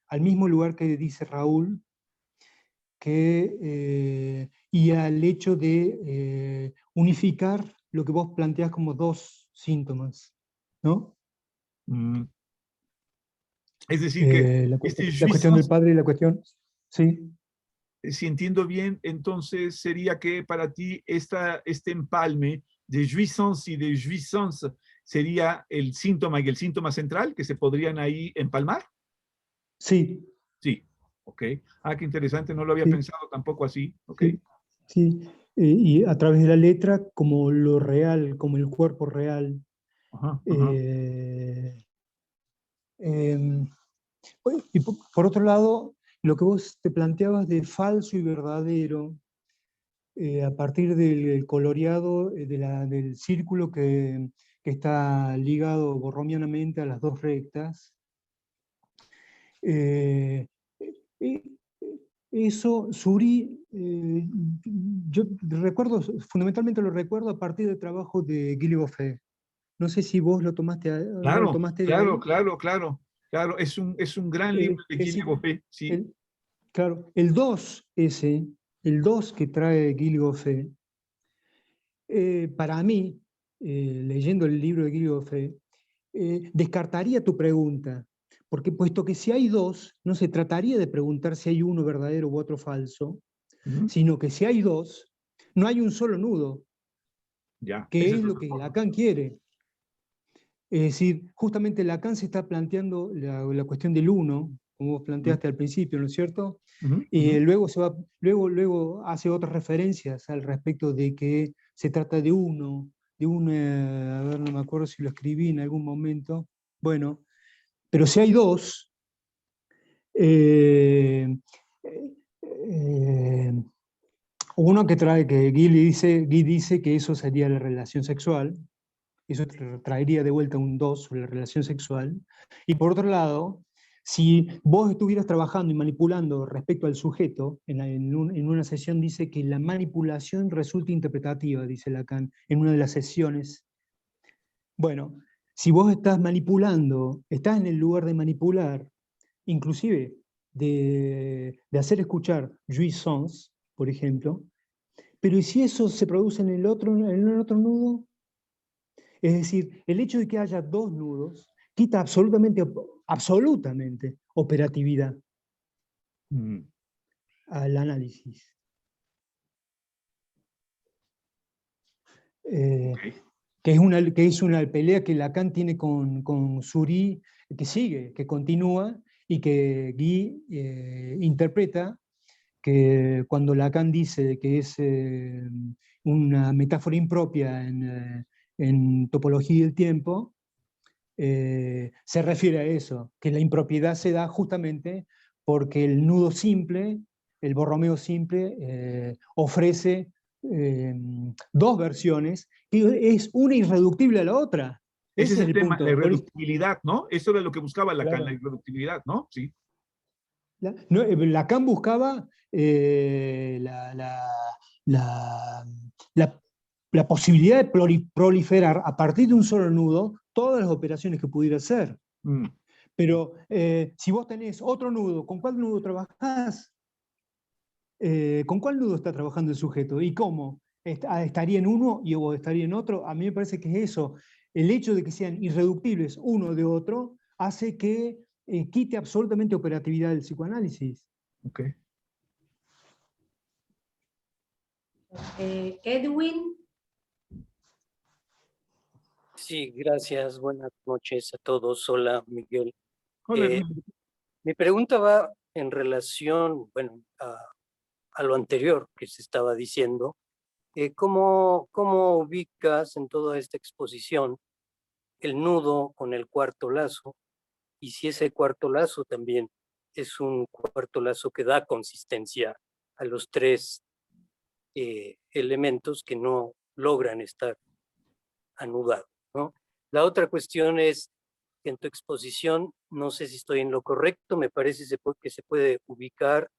al mismo lugar que dice Raúl, y al hecho de unificar lo que vos planteás como dos síntomas, ¿no? Es decir, que la cuestión del jouissance, padre y la cuestión, sí. si entiendo bien, entonces sería que para ti este empalme de jouissance y de jouissance sería el síntoma y el síntoma central que se podrían ahí empalmar. Sí. Sí, ok. Ah, qué interesante, no lo había Sí. pensado tampoco así. Ok. Sí, sí. Y a través de la letra como lo real, como el cuerpo real. Ajá, ajá. Y por otro lado, lo que vos te planteabas de falso y verdadero, a partir del coloreado del círculo que está ligado borromianamente a las dos rectas, eso, Suri, yo recuerdo, fundamentalmente lo recuerdo a partir del trabajo de Gilles Goffet. No sé si vos lo tomaste, Claro, lo tomaste de claro, ahí. claro, claro. Claro, es un gran libro de Gilles Goffet, sí. Claro, el 2 ese, el 2 que trae Gilles Goffet, para mí, leyendo el libro de Gilles Goffet, descartaría tu pregunta, porque puesto que si hay dos, no se trataría de preguntar si hay uno verdadero u otro falso, sino que si hay dos, no hay un solo nudo, Ya, que es lo que Lacan quiere. Es decir, justamente Lacan se está planteando la cuestión del uno, como vos planteaste al principio, ¿no es cierto? Y luego hace otras referencias al respecto de que se trata de uno, a ver, no me acuerdo si lo escribí en algún momento. Bueno, pero si hay dos, uno que trae, que Guy dice que eso sería la relación sexual, eso traería de vuelta un 2 sobre la relación sexual. Y por otro lado, si vos estuvieras trabajando y manipulando respecto al sujeto, en una sesión dice que la manipulación resulta interpretativa, dice Lacan, en una de las sesiones. Bueno, si vos estás manipulando, estás en el lugar de manipular, inclusive de hacer escuchar jouissance, por ejemplo, pero ¿y si eso se produce en el otro nudo? Es decir, el hecho de que haya dos nudos quita absolutamente operatividad al análisis. Que es una pelea que Lacan tiene con Suri, que sigue, que continúa, y que Guy interpreta, que cuando Lacan dice que es una metáfora impropia en topología del tiempo, se refiere a eso, que la impropiedad se da justamente porque el nudo simple, el borromeo simple, ofrece dos versiones, y es una irreductible a la otra. Ese es el tema, punto. la irreductibilidad, ¿no? Eso era lo que buscaba Lacan, Claro. la irreductibilidad, ¿no? Sí. Lacan buscaba la posibilidad de proliferar a partir de un solo nudo todas las operaciones que pudiera hacer. Pero si vos tenés otro nudo, ¿con cuál nudo trabajás? ¿Con cuál nudo está trabajando el sujeto? ¿Y cómo? ¿Estaría en uno o estaría en otro? A mí me parece que es eso. El hecho de que sean irreductibles uno de otro hace que quite absolutamente operatividad del psicoanálisis. Okay. Edwin. Sí, gracias. Buenas noches a todos. Hola, Miguel. Hola. Mi pregunta va en relación, bueno, a lo anterior que se estaba diciendo. ¿Cómo ubicas en toda esta exposición el nudo con el cuarto lazo, y si ese cuarto lazo también es un cuarto lazo que da consistencia a los tres elementos que no logran estar anudados, ¿no? La otra cuestión es que en tu exposición, no sé si estoy en lo correcto, me parece que se puede ubicar,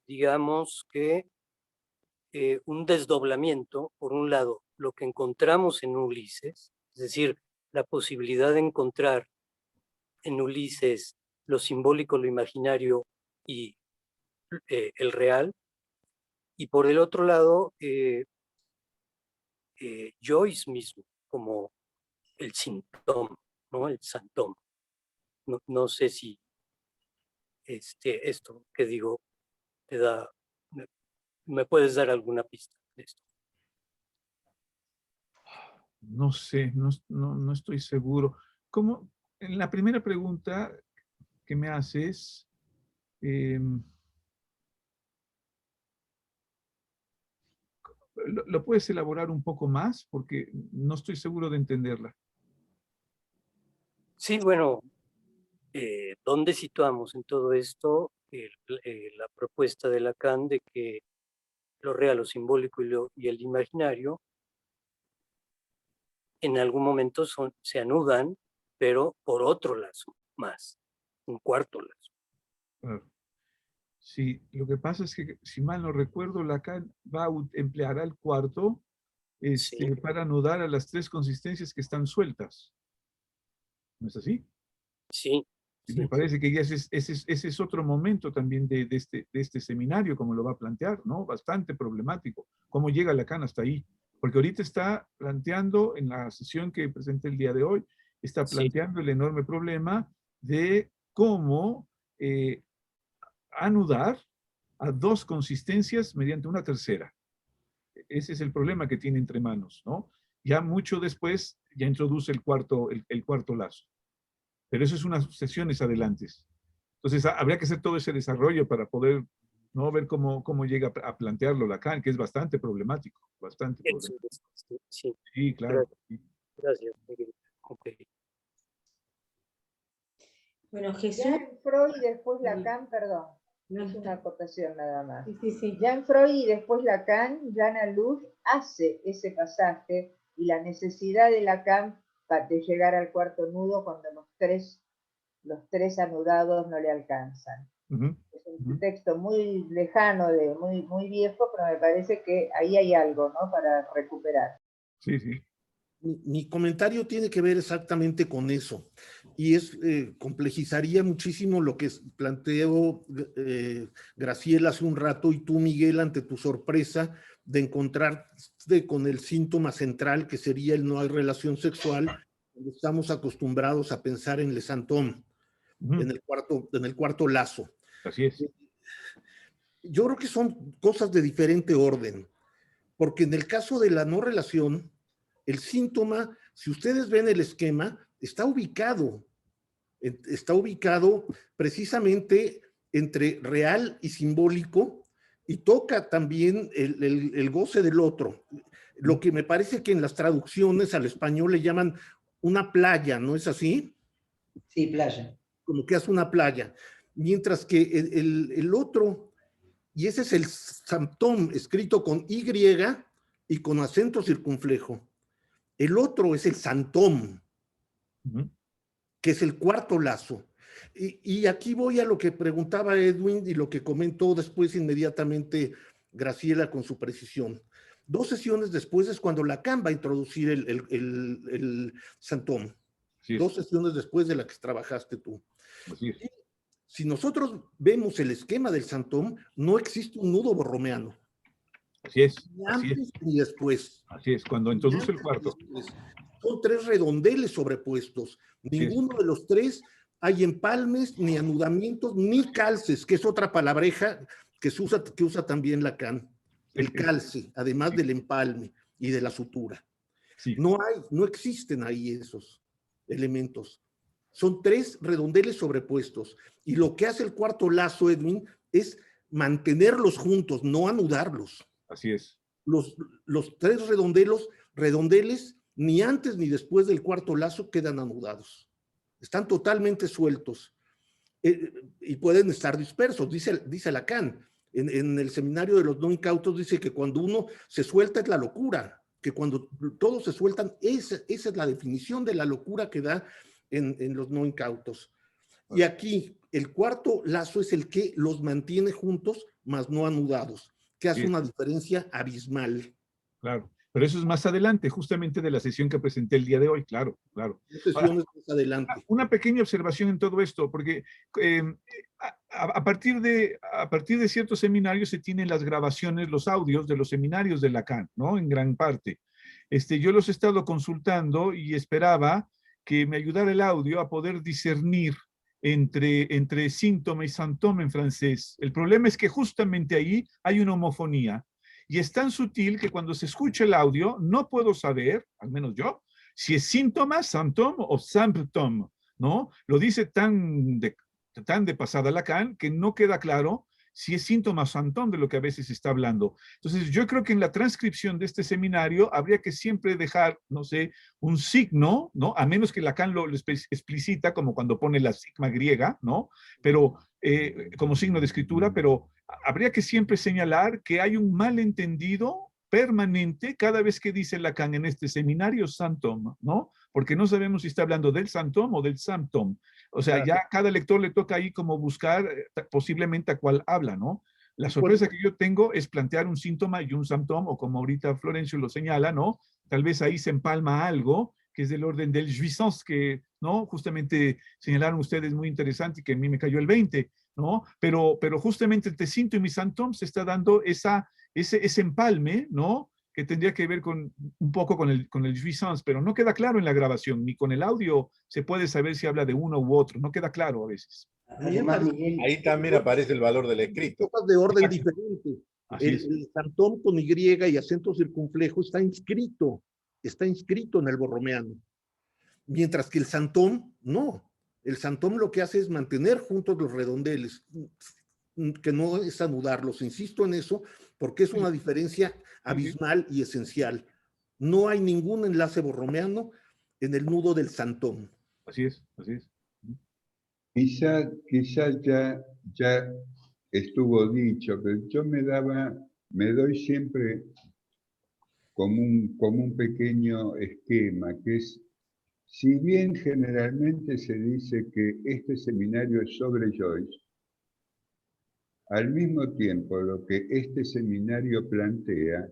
digamos que un desdoblamiento, por un lado, lo que encontramos en Ulises, es decir, la posibilidad de encontrar en Ulises lo simbólico, lo imaginario y el real, y por el otro lado, Joyce mismo, como el síntoma, ¿no? El santón. No sé si esto que digo te da, me puedes dar alguna pista de esto. No sé, no estoy seguro. ¿Cómo? En la primera pregunta que me haces, ¿lo puedes elaborar un poco más? Porque no estoy seguro de entenderla. Sí, bueno, ¿dónde situamos en todo esto la propuesta de Lacan de que lo real, lo simbólico y el imaginario en algún momento se anudan, pero por otro lazo más, un cuarto lazo? Sí, lo que pasa es que, si mal no recuerdo, Lacan empleará el cuarto para anudar a las tres consistencias que están sueltas. ¿No es así? Sí. Y me parece que ya ese es otro momento también de este seminario, como lo va a plantear, ¿no? Bastante problemático. ¿Cómo llega Lacan hasta ahí? Porque ahorita está planteando, en la sesión que presenté el día de hoy, está planteando el enorme problema de cómo anudar a dos consistencias mediante una tercera. Ese es el problema que tiene entre manos, ¿no? Ya mucho después, ya introduce el cuarto lazo. Pero eso es unas sesiones adelante. Entonces, habría que hacer todo ese desarrollo para poder, ¿no?, ver cómo llega a plantearlo Lacan, que es bastante problemático, bastante problemático. Sí, sí, claro. Gracias. Okay. Bueno, Jesús. Ya en Freud y después Lacan, perdón, es una acotación nada más. Ya en Freud y después Lacan, Jana Luz hace ese pasaje y la necesidad de Lacan de llegar al cuarto nudo cuando los tres anudados no le alcanzan. Es un texto muy lejano, muy viejo, pero me parece que ahí hay algo, ¿no?, para recuperar. Sí, sí. Mi comentario tiene que ver exactamente con eso, y complejizaría muchísimo lo que planteó Graciela hace un rato, y tú, Miguel, ante tu sorpresa de encontrarte con el síntoma central, que sería el no hay relación sexual, donde estamos acostumbrados a pensar en le santón, en el cuarto lazo. Así es. Yo creo que son cosas de diferente orden, porque en el caso de la no relación, el síntoma, si ustedes ven el esquema, está ubicado precisamente entre real y simbólico, y toca también el goce del otro. Lo que me parece que en las traducciones al español le llaman una playa, ¿no es así? Sí, playa. Como que hace una playa. Mientras que el otro, y ese es el santón, escrito con Y y con acento circunflejo. El otro es el santón, que es el cuarto lazo. Y aquí voy a lo que preguntaba Edwin y lo que comentó después inmediatamente Graciela con su precisión. 2 sesiones después es cuando Lacan va a introducir el santón. 2 sesiones después de la que trabajaste tú. Así es. Si nosotros vemos el esquema del santón, no existe un nudo borromeano. Así es. Ni antes ni después. Así es, cuando introduce el cuarto. Son 3 redondeles sobrepuestos. Ninguno de los 3 hay empalmes, ni anudamientos, ni calces, que es otra palabreja que usa también Lacan. El calce, además del empalme y de la sutura. Sí. No existen ahí esos elementos. Son 3 redondeles sobrepuestos. Y lo que hace el cuarto lazo, Edwin, es mantenerlos juntos, no anudarlos. Así es. Los 3 redondeles ni antes ni después del cuarto lazo quedan anudados. Están totalmente sueltos y pueden estar dispersos, dice Lacan. En el seminario de los no incautos dice que cuando uno se suelta es la locura, que cuando todos se sueltan, esa es la definición de la locura que da en los no incautos. Y aquí el cuarto lazo es el que los mantiene juntos, mas no anudados, que hace una diferencia abismal. Claro, pero eso es más adelante, justamente de la sesión que presenté el día de hoy, claro, claro. Sesiones más adelante. Una pequeña observación en todo esto, porque a partir de ciertos seminarios se tienen las grabaciones, los audios de los seminarios de Lacan, ¿no? En gran parte. Yo los he estado consultando y esperaba que me ayudara el audio a poder discernir entre síntoma y symptôme en francés. El problema es que justamente ahí hay una homofonía. Y es tan sutil que cuando se escucha el audio no puedo saber, al menos yo, si es síntoma, symptôme o symptôme, ¿no? Lo dice tan de pasada Lacan que no queda claro si es síntoma o symptôme de lo que a veces se está hablando. Entonces yo creo que en la transcripción de este seminario habría que siempre dejar, no sé, un signo, ¿no? A menos que Lacan lo explicita, como cuando pone la sigma griega, ¿no? Pero como signo de escritura, pero habría que siempre señalar que hay un malentendido permanente cada vez que dice Lacan en este seminario symptôme, ¿no? Porque no sabemos si está hablando del symptôme o del symptôme. O sea, ya a cada lector le toca ahí como buscar posiblemente a cuál habla, ¿no? La sorpresa que yo tengo es plantear un síntoma y un symptôme, o como ahorita Florencio lo señala, ¿no? Tal vez ahí se empalma algo que es del orden del jouissance, que, ¿no? Justamente señalaron ustedes muy interesante y que a mí me cayó el 20, ¿no? Pero justamente entre síntoma y symptôme se está dando ese empalme, ¿no? Que tendría que ver un poco con el jouissance, pero no queda claro en la grabación, ni con el audio se puede saber si habla de uno u otro, no queda claro a veces. Además, ahí también aparece el valor del escrito. Cosas de orden diferente. El symptôme con Y y acento circunflejo está inscrito en el borromeano. Mientras que el symptôme, no. El symptôme lo que hace es mantener juntos los redondeles, que no es anudarlos. Insisto en eso, porque es una diferencia abismal y esencial. No hay ningún enlace borromeano en el nudo del symptôme. Así es, así es. Quizá ya estuvo dicho, pero yo me doy siempre como un pequeño esquema, que es, si bien generalmente se dice que este seminario es sobre Joyce, al mismo tiempo lo que este seminario plantea,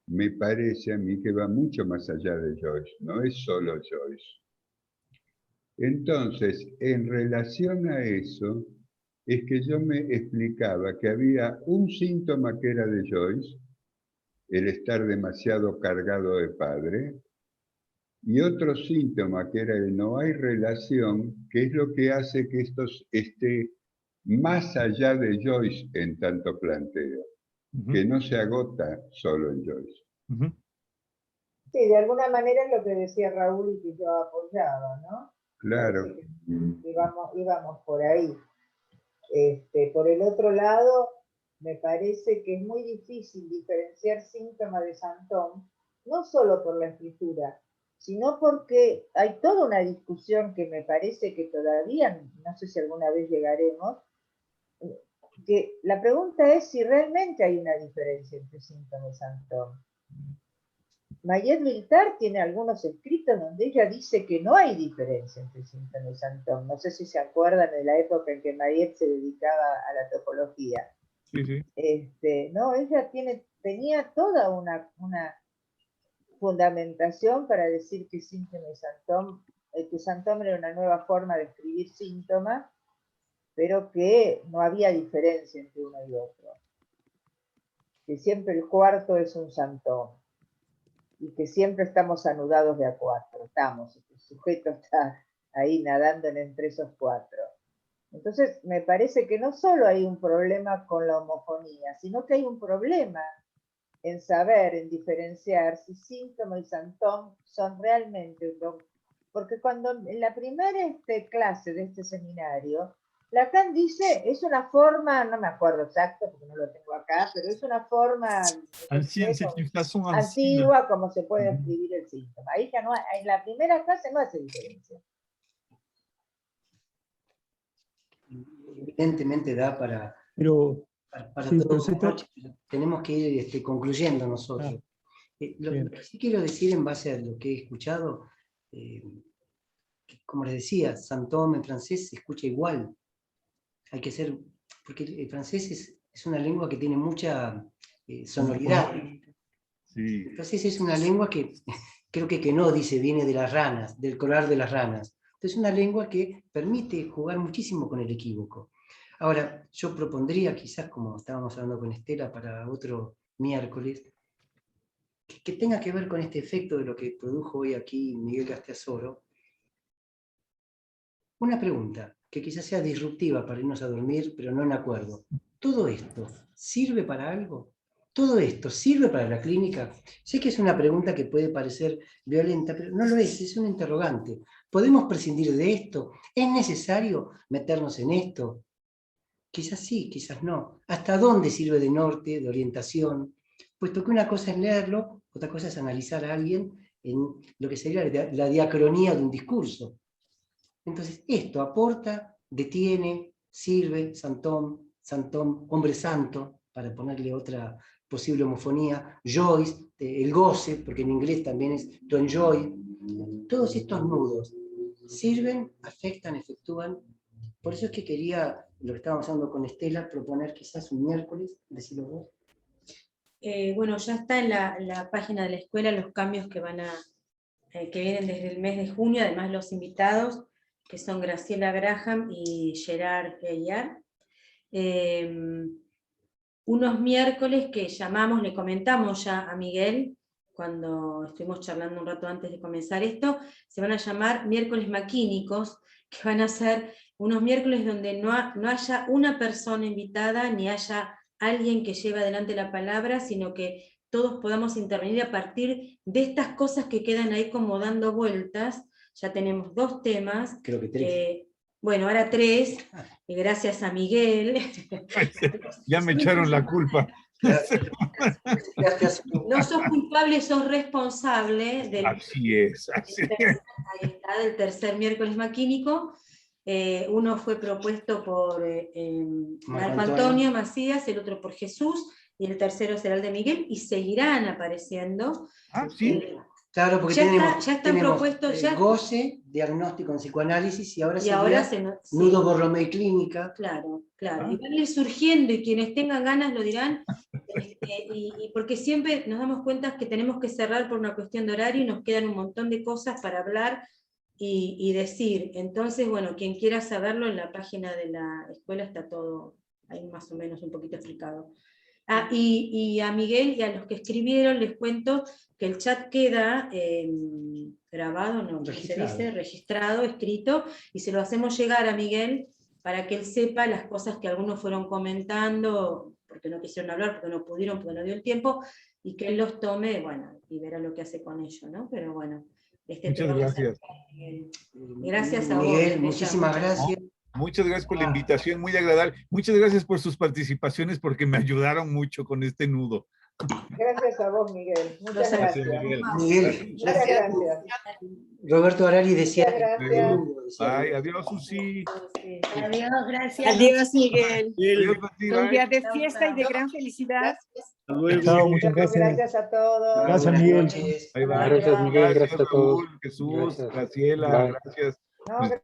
me parece a mí que va mucho más allá de Joyce, no es solo Joyce. Entonces, en relación a eso, es que yo me explicaba que había un síntoma que era de Joyce, el estar demasiado cargado de padre, y otro síntoma que era el no hay relación, que es lo que hace que esto esté más allá de Joyce en tanto planteo, que no se agota solo en Joyce. Sí, de alguna manera es lo que decía Raúl y que yo apoyaba, ¿no? Claro. Íbamos por ahí. Por el otro lado, me parece que es muy difícil diferenciar síntoma de symptôme, no solo por la escritura, sino porque hay toda una discusión que me parece que todavía, no sé si alguna vez llegaremos, que la pregunta es si realmente hay una diferencia entre síntoma y symptôme. Mayet Viltar tiene algunos escritos donde ella dice que no hay diferencia entre síntoma y symptôme. No sé si se acuerdan de la época en que Mayet se dedicaba a la topología. Sí, sí. No, ella tenía toda una fundamentación para decir que síntoma y symptôme, que symptôme era una nueva forma de escribir síntoma, pero que no había diferencia entre uno y otro. Que siempre el cuarto es un symptôme. Y que siempre estamos anudados de a cuatro. El sujeto está ahí nadando entre esos cuatro. Entonces, me parece que no solo hay un problema con la homofonía, sino que hay un problema en saber, en diferenciar si síntoma y symptôme son realmente... Porque cuando en la primera clase de este seminario, Lacan dice, es una forma, no me acuerdo exacto porque no lo tengo acá, pero es una forma antigua como se puede escribir el síntoma. Ahí ya no hay, en la primera frase no hace diferencia. Evidentemente da para sí, todo pero una noche, pero tenemos que ir concluyendo nosotros. Lo que sí quiero decir en base a lo que he escuchado, como les decía, Saint-Thome en francés se escucha igual. Hay que ser, porque el francés es una lengua que tiene mucha sonoridad. Sí. El francés es una lengua que, creo que no dice, viene de las ranas, del colar de las ranas. Entonces es una lengua que permite jugar muchísimo con el equívoco. Ahora, yo propondría, quizás como estábamos hablando con Estela para otro miércoles, que tenga que ver con este efecto de lo que produjo hoy aquí Miguel Gasteazoro. Una pregunta, que quizás sea disruptiva para irnos a dormir, pero no en acuerdo. ¿Todo esto sirve para algo? ¿Todo esto sirve para la clínica? Sé que es una pregunta que puede parecer violenta, pero no lo es un interrogante. ¿Podemos prescindir de esto? ¿Es necesario meternos en esto? Quizás sí, quizás no. ¿Hasta dónde sirve de norte, de orientación? Puesto que una cosa es leerlo, otra cosa es analizar a alguien en lo que sería la diacronía de un discurso. Entonces, esto aporta, detiene, sirve, Saint-Thome, hombre santo, para ponerle otra posible homofonía, Joyce, el goce, porque en inglés también es to enjoy. Todos estos nudos sirven, afectan, efectúan. Por eso es que quería, lo que estábamos hablando con Estela, proponer quizás un miércoles, decirlo vos. Bueno, ya está en la página de la escuela los cambios que que vienen desde el mes de junio, además los invitados, que son Graciela Graham y Gerard Gaillard. Unos miércoles que llamamos, le comentamos ya a Miguel, cuando estuvimos charlando un rato antes de comenzar esto, se van a llamar miércoles maquínicos, que van a ser unos miércoles donde no haya una persona invitada, ni haya alguien que lleve adelante la palabra, sino que todos podamos intervenir a partir de estas cosas que quedan ahí como dando vueltas. Ya tenemos 2 temas. Creo que 3. Bueno, ahora 3, gracias a Miguel. Ya me echaron la culpa. No sos culpable, sos responsable del, así es. ahí está, del tercer miércoles maquínico. Uno fue propuesto por Marco Antonio Macías, el otro por Jesús, y el tercero será el de Miguel, y seguirán apareciendo. Sí. Claro, porque ya están tenemos propuestos ya. goce, diagnóstico en psicoanálisis, y ahora sí. nudo Borromeo y clínica. Claro. Y van a ir surgiendo, y quienes tengan ganas lo dirán, y porque siempre nos damos cuenta que tenemos que cerrar por una cuestión de horario, y nos quedan un montón de cosas para hablar y decir. Entonces, bueno, quien quiera saberlo, en la página de la escuela está todo ahí más o menos un poquito explicado. Y a Miguel y a los que escribieron les cuento que el chat queda grabado, no, registrado. Se dice, registrado, escrito, y se lo hacemos llegar a Miguel para que él sepa las cosas que algunos fueron comentando, porque no quisieron hablar, porque no pudieron, porque no dio el tiempo, y que él los tome, bueno, y verá lo que hace con ello, ¿no? Pero bueno. Muchas gracias. Gracias a vos. Miguel, muchísimas gracias. Muchas gracias por la invitación, muy agradable. Muchas gracias por sus participaciones, porque me ayudaron mucho con este nudo. Gracias a vos, Miguel. Muchas gracias. Miguel, muchas gracias. Roberto Arari decía. Gracias. Ay, adiós, Susi. Adiós, gracias. Adiós, Miguel. Adiós, Un día de fiesta y de gran felicidad. Chao, muchas gracias. Gracias a todos. Gracias, Miguel. Bye, bye. Gracias, Miguel. Gracias a todos. Raúl, Jesús, Graciela, gracias. No,